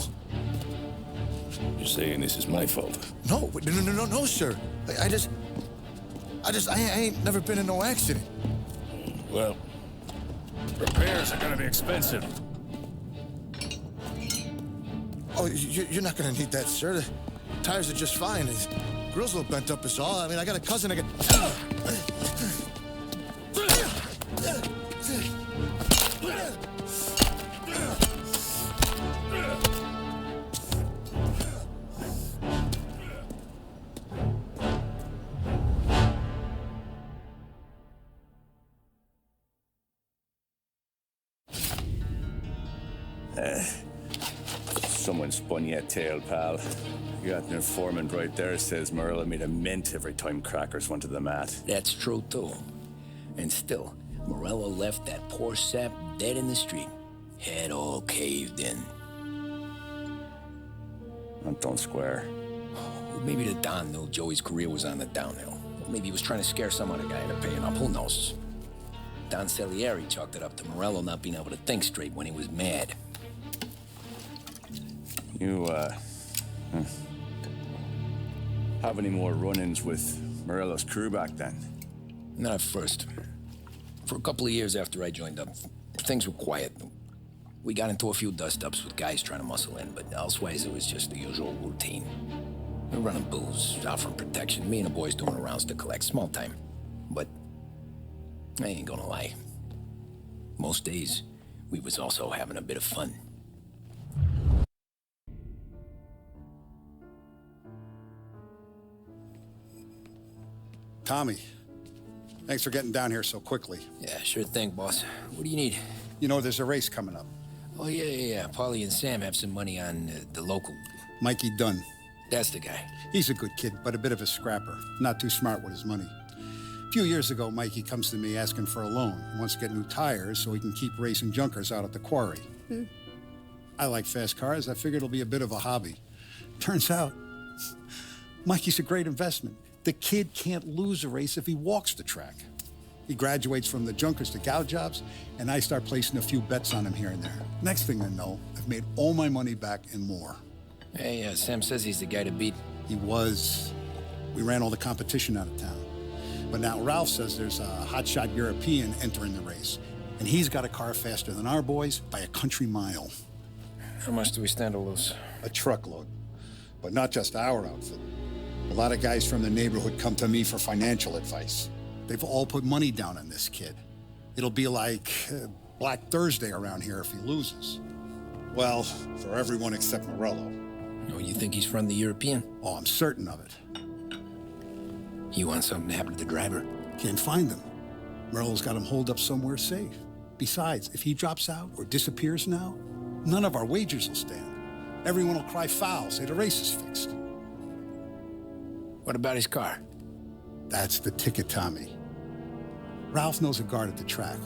R: You're saying this is my fault?
Q: No, sir. I ain't never been in no accident.
R: Well, repairs are gonna be expensive.
Q: Oh, you're not gonna need that, sir. The tires are just fine. The grill's a little bent up is all. I mean, I got a cousin that
A: Someone spun you a tail, pal. You got an informant right there says Morello made a mint every time Crackers went to the mat.
B: That's true, too. And still, Morello left that poor sap dead in the street. Head all caved in.
A: That don't square.
B: Maybe the Don knew Joey's career was on the downhill. Maybe he was trying to scare some other guy into paying up. Who knows? Don Salieri chalked it up to Morello not being able to think straight when he was mad.
A: You, have any more run-ins with Morello's crew back then?
B: Not at first. For a couple of years after I joined up, things were quiet. We got into a few dust-ups with guys trying to muscle in, but elsewise it was just the usual routine. We're running booze, out from protection, me and the boys doing the rounds to collect, small time. But I ain't gonna lie. Most days, we was also having a bit of fun.
J: Tommy, thanks for getting down here so quickly.
B: Yeah, sure thing, boss. What do you need?
J: You know, there's a race coming up.
B: Oh, yeah. Paulie and Sam have some money on the local.
J: Mikey Dunn.
B: That's the guy.
J: He's a good kid, but a bit of a scrapper. Not too smart with his money. A few years ago, Mikey comes to me asking for a loan. He wants to get new tires so he can keep racing junkers out at the quarry. I like fast cars. I figured it'll be a bit of a hobby. Turns out, Mikey's a great investment. The kid can't lose a race if he walks the track. He graduates from the junkers to gal jobs, and I start placing a few bets on him here and there. Next thing I know, I've made all my money back and more.
B: Hey, Sam says he's the guy to beat.
J: He was. We ran all the competition out of town. But now Ralph says there's a hotshot European entering the race, and he's got a car faster than our boys by a country mile.
B: How much do we stand to lose?
J: A truckload. But not just our outfit. A lot of guys from the neighborhood come to me for financial advice. They've all put money down on this kid. It'll be like Black Thursday around here if he loses. Well, for everyone except Morello.
B: Oh, you think he's from the European?
J: Oh, I'm certain of it.
B: You want something to happen to the driver?
J: Can't find him. Morello's got him holed up somewhere safe. Besides, if he drops out or disappears now, none of our wagers will stand. Everyone will cry foul, say the race is fixed.
B: What about his car?
J: That's the ticket, Tommy. Ralph knows a guard at the track.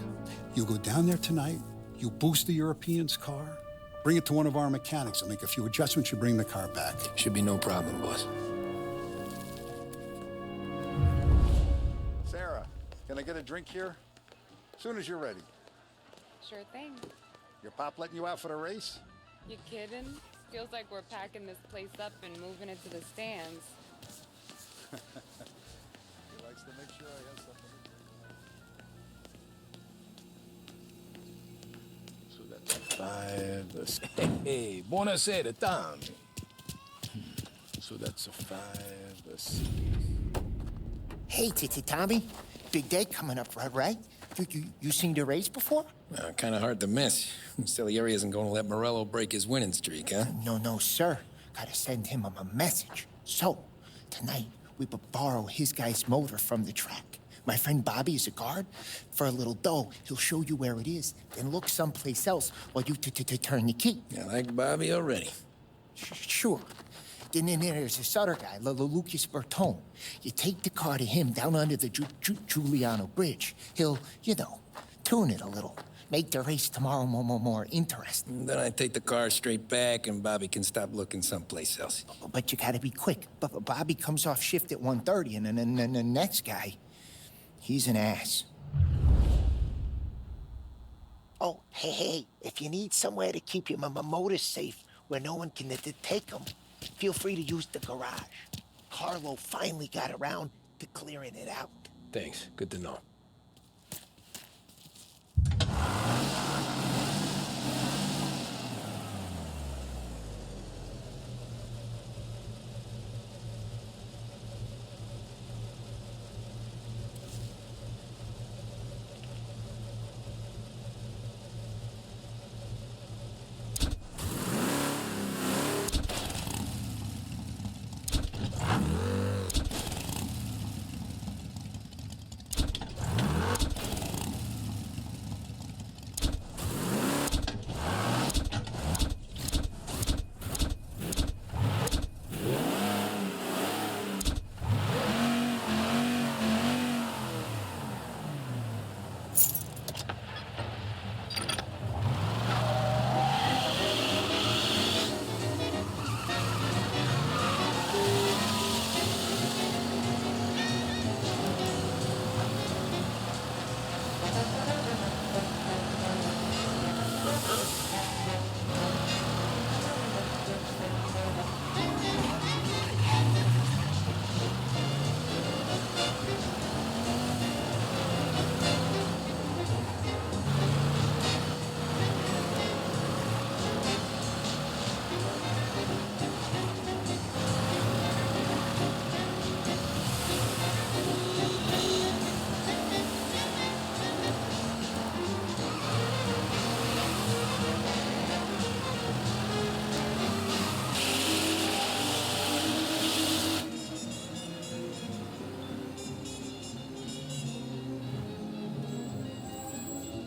J: You go down there tonight, you boost the European's car, bring it to one of our mechanics, and make a few adjustments, you bring the car back.
B: Should be no problem, boss.
J: Sarah, can I get a drink here? Soon as you're ready.
S: Sure thing.
J: Your pop letting you out for the race?
S: You kidding? Feels like we're packing this place up and moving it to the stands.
J: He likes to make sure I have something.
L: So that's a 5, Hey, buonasera, Tommy. So that's a 5, a 6.
M: Hey, Tommy. Big day coming up, right? You seen the race before?
B: Kind of hard to miss. Salieri isn't going to let Morello break his winning streak, huh?
M: No, sir. Gotta send him a message. So, tonight, we borrow his guy's motor from the track. My friend Bobby is a guard. For a little dough, he'll show you where it is, then look someplace else while you turn the key.
B: I like Bobby already.
M: Sure. Then there's this other guy, Lucas Bertone. You take the car to him down under the Giuliano Bridge. He'll, tune it a little. Make the race tomorrow more interesting.
B: Then I take the car straight back and Bobby can stop looking someplace else.
M: But you gotta be quick. Bobby comes off shift at 1:30, and then the next guy, he's an ass. Oh, hey, if you need somewhere to keep your motor safe where no one can take them, feel free to use the garage. Carlo finally got around to clearing it out.
B: Thanks. Good to know.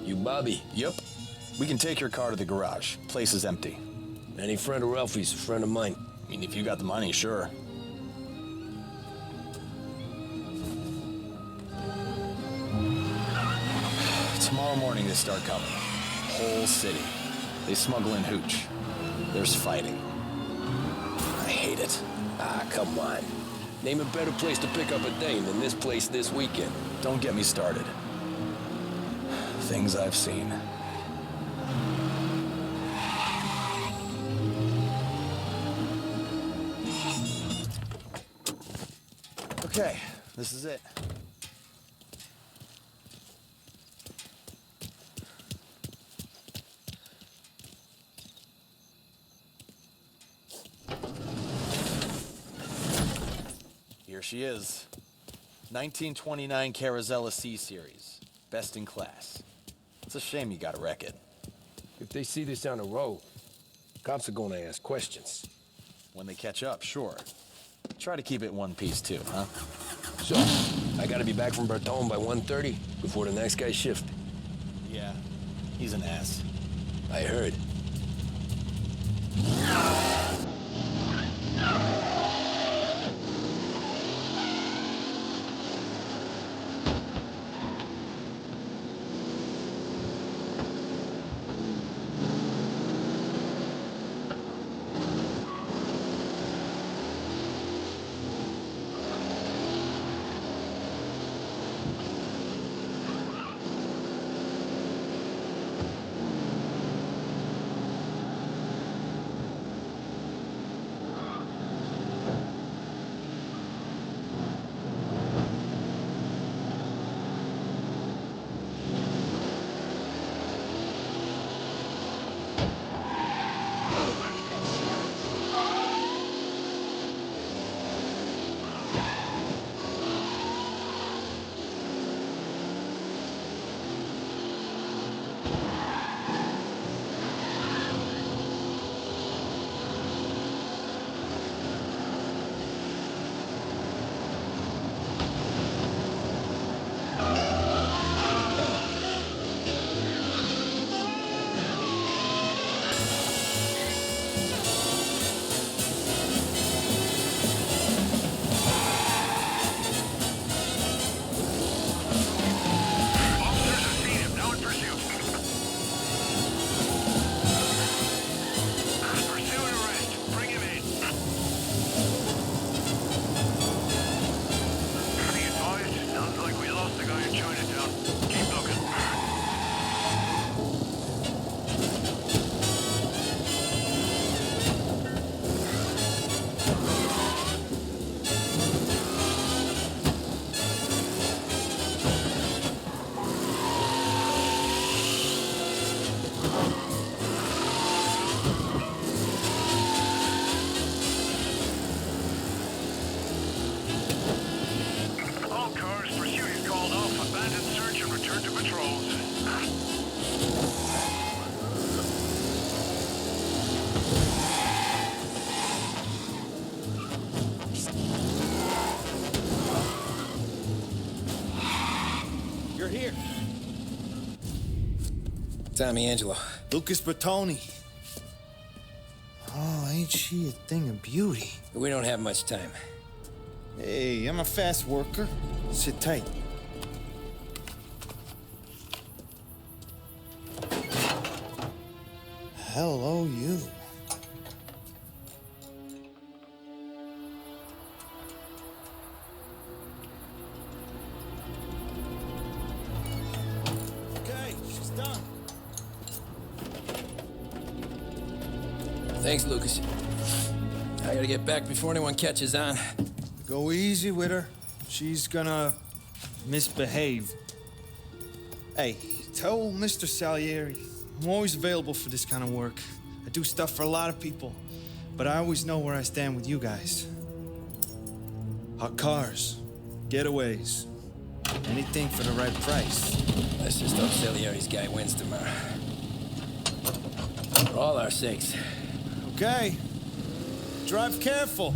B: You Bobby?
T: Yep. We can take your car to the garage. Place is empty.
B: Any friend of Ralphie's a friend of mine.
T: I mean, if you got the money, sure. Tomorrow morning they start coming. Whole city. They smuggle in hooch. There's fighting. I hate it.
B: Ah, come on. Name a better place to pick up a dame than this place this weekend.
T: Don't get me started. Things I've seen. Okay, this is it. she is. 1929 Carazella C Series. Best in class. It's a shame you gotta wreck it.
L: If they see this on the road, cops are gonna ask questions.
T: When they catch up, sure. Try to keep it one piece too, huh?
L: So, I gotta be back from Bertone by 1:30 before the next guy's shift.
T: Yeah, he's an ass.
L: I heard.
B: Tommy Angelo.
U: Lucas Bertoni. Oh, ain't she a thing of beauty?
B: We don't have much time.
U: Hey, I'm a fast worker. Sit tight. Hello, you. Okay, she's done.
B: Thanks, Lucas. I gotta get back before anyone catches on.
U: Go easy with her. She's gonna misbehave. Hey, tell Mr. Salieri I'm always available for this kind of work. I do stuff for a lot of people, but I always know where I stand with you guys. Hot cars, getaways, anything for the right price.
B: Let's just hope Salieri's guy wins tomorrow. For all our sakes.
U: Okay. Drive careful.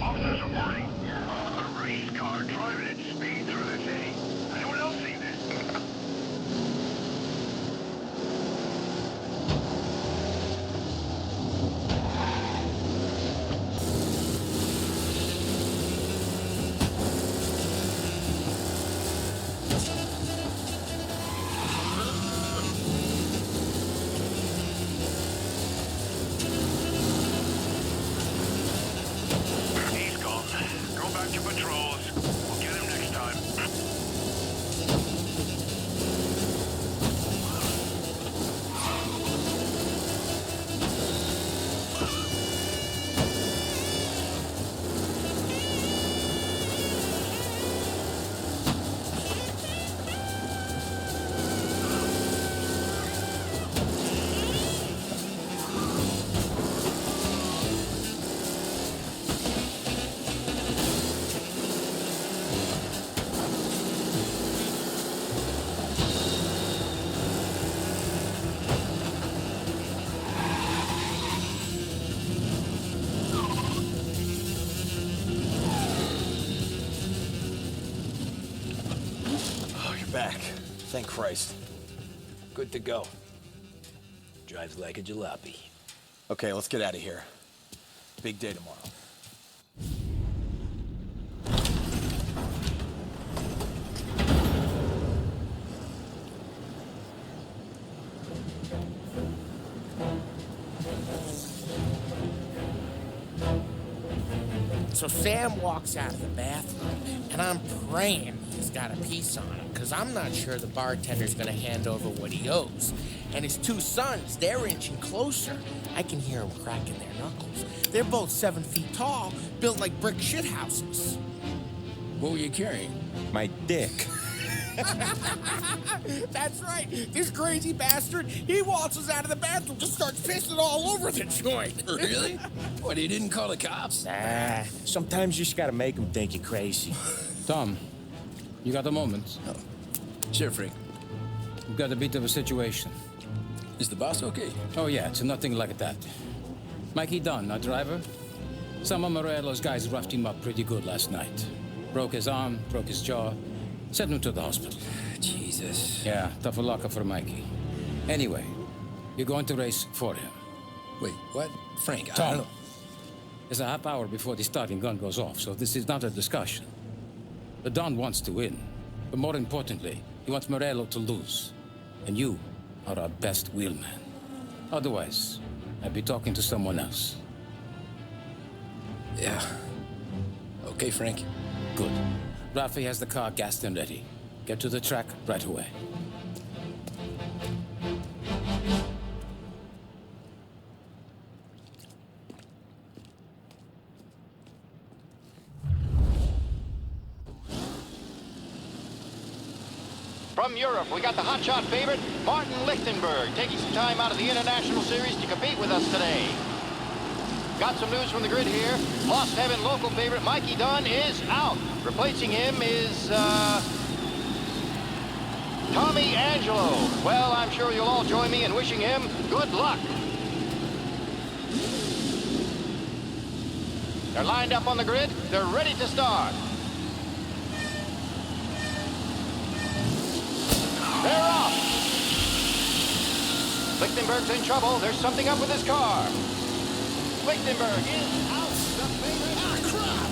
N: Officers reporting. A race car driving at speed through the city. Anyone else see this? He's gone. Go back to patrols. We'll get him next time.
T: Oh, you're back. Thank Christ. Good to go. Drives like a jalopy. Okay, let's get out of here. Big day tomorrow.
G: So Sam walks out of the bathroom, and I'm praying he's got a piece on him, because I'm not sure the bartender's going to hand over what he owes. And his two sons, they're inching closer. I can hear them cracking their knuckles. They're both 7 feet tall, built like brick shithouses.
K: What were you carrying?
D: My dick.
G: That's right. This crazy bastard, he waltzes out of the bathroom and starts pissing all over the joint.
B: Really? What, he didn't call the cops?
D: Nah, sometimes you just gotta make them think you're crazy.
K: Tom, you got a moment?
B: Oh. Sure, Frank.
K: We've got a bit of a situation.
B: Is the boss okay?
K: Oh, yeah, it's nothing like that. Mikey Dunn, our driver. Some of Morello's guys roughed him up pretty good last night. Broke his arm, broke his jaw. Sent him to the hospital.
B: Jesus.
K: Yeah, tough luck for Mikey. Anyway, you're going to race for him.
B: Wait, what? Frank, I
K: Tom,
B: don't know.
K: there's a half hour before the starting gun goes off, so this is not a discussion. The Don wants to win, but more importantly, he wants Morello to lose. And you are our best wheelman. Otherwise, I'd be talking to someone else.
B: Yeah. Okay, Frank.
K: Good. Rafi has the car gassed and ready. Get to the track right away.
V: From Europe, we got the hotshot favorite, Martin Lichtenberg, taking some time out of the International Series to compete with us today. Got some news from the grid here. Lost Heaven local favorite Mikey Dunn is out. Replacing him is, Tommy Angelo. Well, I'm sure you'll all join me in wishing him good luck. They're lined up on the grid. They're ready to start. They're off. Lichtenberg's in trouble. There's something up with his car. Lichtenberg is out. The favorite. Ah, crap!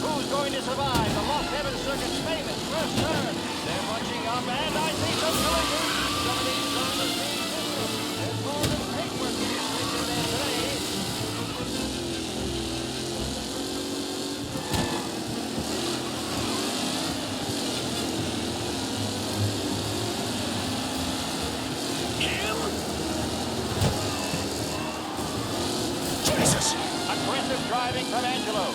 V: Who's going to survive the Lost Heaven Circuit's famous first turn? They're bunching up, and I see some collisions. Some of these drivers being vicious. There's more than paintwork getting slipped in there today. driving from Angelo.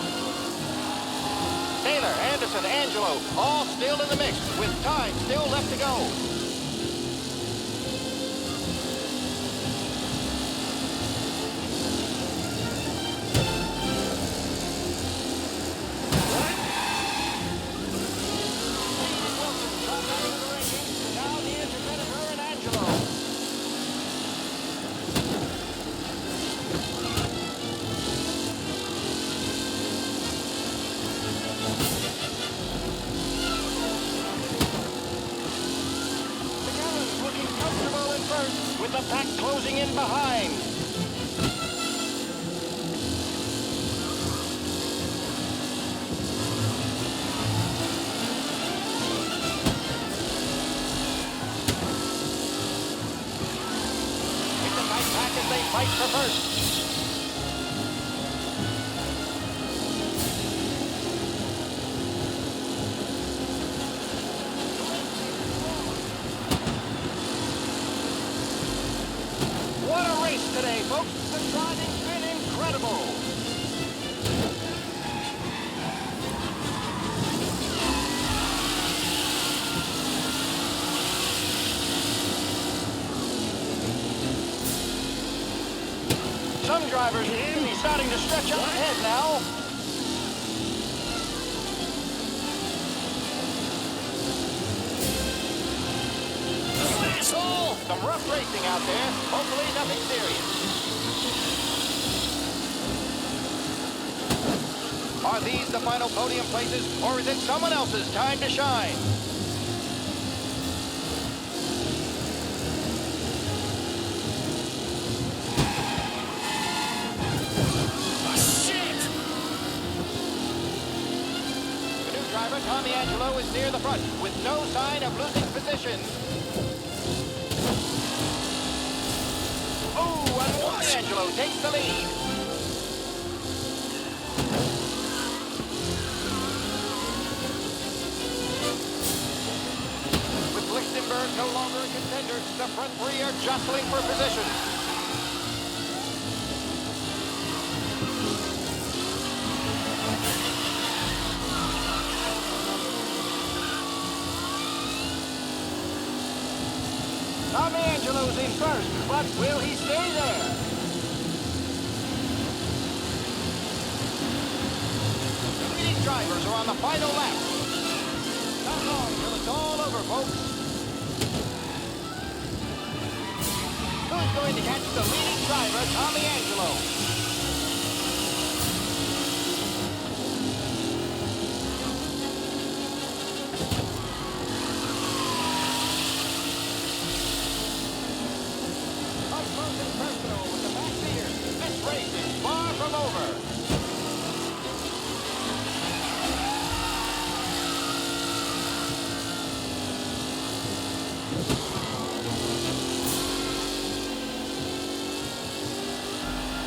V: Taylor, Anderson, Angelo, all still in the mix, with time still left to go. With the pack closing in behind. It's a tight pack as they fight for first. What a race today, folks. The driving's been incredible. Some drivers really starting to stretch up ahead now. Some rough racing out there. Hopefully nothing serious. Are these the final podium places, or is it someone else's time to shine? The new driver, Tommy Angelo, is near the front, with no sign of losing position. Oh, and Tommy Angelo takes the lead. With Lichtenberg no longer a contender, the front three are jostling for position. Tommy Angelo's in first, but will he stay there? The leading drivers are on the final lap. Not long till it's all over, folks. Who's going to catch the leading driver, Tommy Angelo?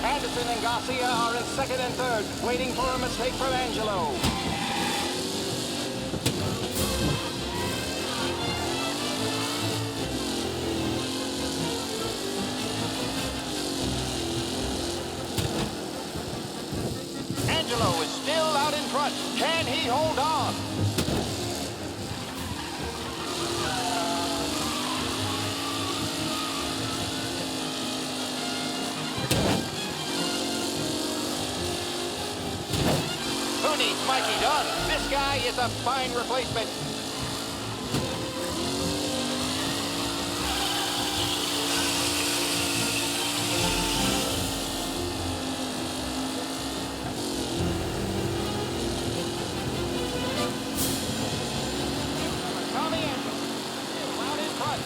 V: Anderson and Garcia are in second and third, waiting for a mistake from Angelo. Angelo is still out in front. Can he hold on? Who needs Mikey Dunn? This guy is a fine replacement. Tommy Anderson still out in front.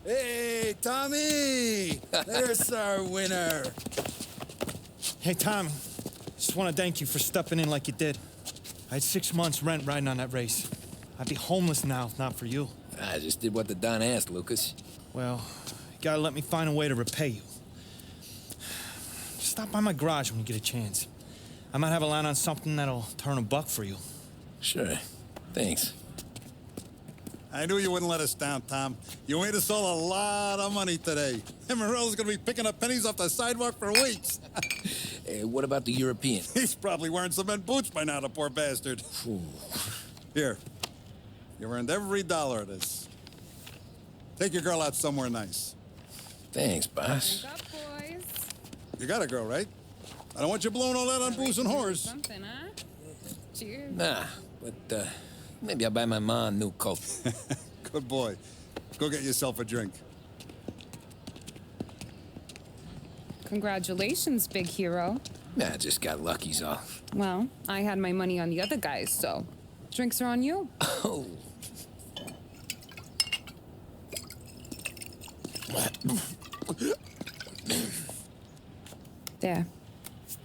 Q: Hey, Tommy! There's our winner.
U: Hey, Tommy. Just want to thank you for stepping in like you did. I had 6 months rent riding on that race. I'd be homeless now if not for you.
B: I just did what the Don asked, Lucas.
U: Well, you gotta let me find a way to repay you. stop by my garage when you get a chance. I might have a line on something that'll turn $1 for you.
B: Sure. Thanks.
J: I knew you wouldn't let us down, Tom. You made us all a lot of money today. And Morello's gonna be picking up pennies off the sidewalk for weeks.
B: Hey, what about the European?
J: He's probably wearing cement boots by now, the poor bastard. Here. You earned every dollar of this. Take your girl out somewhere nice.
B: Thanks, boss.
S: Drink up, boys.
J: You got a girl, right? I don't want you blowing all that on booze and whores.
S: Something, huh? Cheers.
B: Nah, but maybe I'll buy my mom a new coat.
J: Good boy. Go get yourself a drink.
S: Congratulations, big hero.
B: Nah, I just got lucky's all.
S: Well, I had my money on the other guys, so drinks are on you.
B: Oh.
S: There.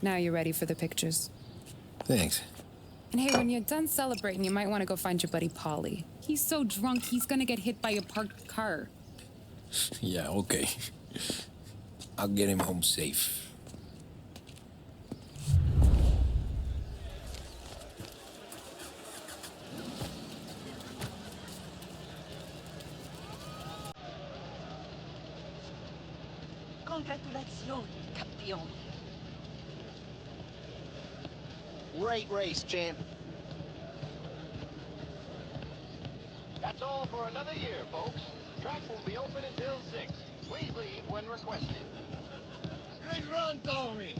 S: Now you're ready for the pictures.
B: Thanks.
S: And hey, when you're done celebrating, you might want to go find your buddy Polly. He's so drunk, he's gonna get hit by a parked car.
B: Yeah, okay. I'll get him home safe.
P: Congratulations, campeón.
F: Great race, champ.
V: That's all for another year, folks. Track will be open until 6. Please leave when requested.
F: Good run, Tommy.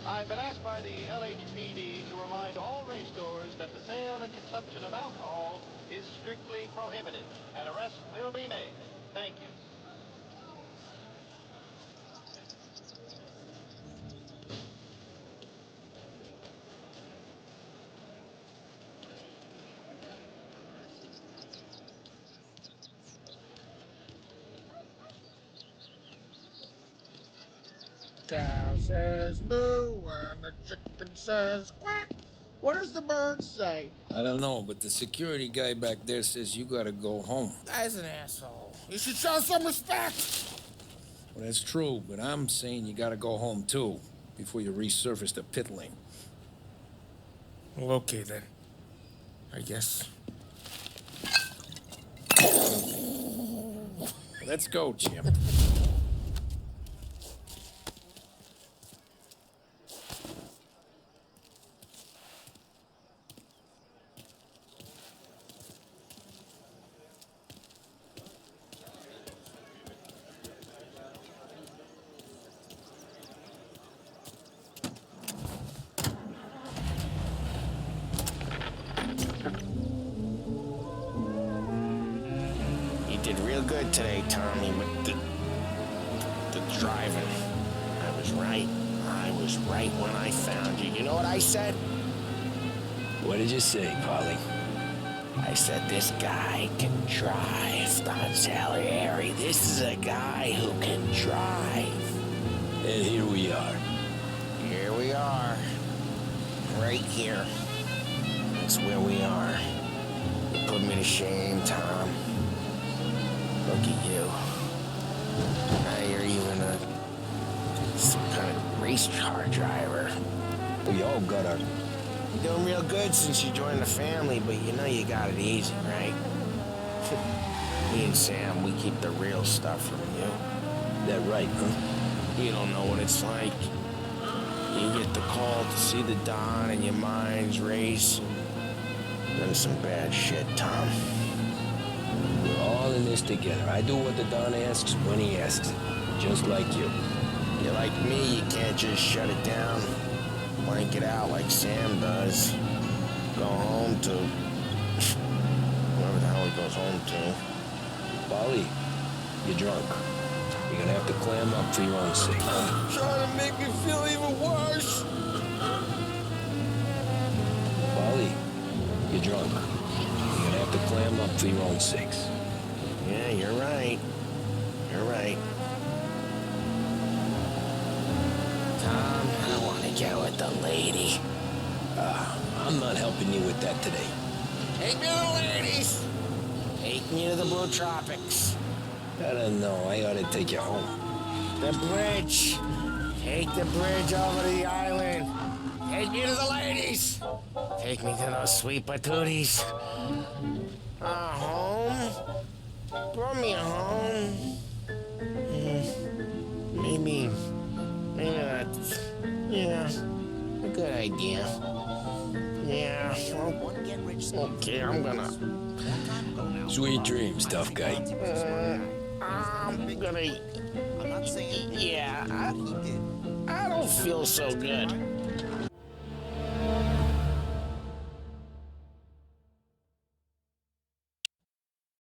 V: I've been asked by the LHPD to remind all race stores that the sale and consumption of alcohol is strictly prohibited, and arrests will be made. Thank you.
F: Cow says moo and the chicken says quack. What does the bird say?
B: I don't know, but the security guy back there says you gotta go home.
F: Guy's an asshole. You should show some respect.
B: Well, that's true, but I'm saying you gotta go home too, before you resurface the pit lane.
F: Well, okay then. I guess.
B: Let's go, Jim.
E: You did real good today, Tommy, with the driving. I was right. I was right when I found you. You know what I said?
B: What did you say, Polly?
E: I said, this guy can drive, Don Salieri. This is a guy who can drive.
B: And here we are.
E: Here we are. Right here. That's where we are. You put me to shame, Tom. Look at you. Now you're even some kind of race car driver.
B: We all got our...
E: You're doing real good since you joined the family, but you know you got it easy, right? Me and Sam, we keep the real stuff from you.
B: That right, huh?
E: You don't know what it's like. You get the call to see the Don and your minds race. Done some bad shit, Tom.
B: We're all in this together. I do what the Don asks when he asks it. Just like you.
E: You're like me, you can't just shut it down. Blank it out like Sam does. Go home to... whoever the hell he goes home to.
B: Polly, you're drunk. You're gonna have to clam up for your own sake.
F: Trying to make me feel even worse.
B: Polly, you're drunk. You're gonna have to clam up for your own sakes.
E: Yeah, you're right. You're right. Tom, I want to get with the lady.
B: I'm not helping you with that today.
G: Take me to the ladies. Take me to the Blue Tropics.
B: I don't know. I ought to take you home.
G: The bridge. Take the bridge over the island. Take me to the ladies. Take me to those sweet patooties. Home? Brought me home. Maybe that's, a good idea. Yeah, okay, I'm gonna...
B: Sweet dreams, tough guy.
G: I'm gonna... Yeah, I don't feel so good.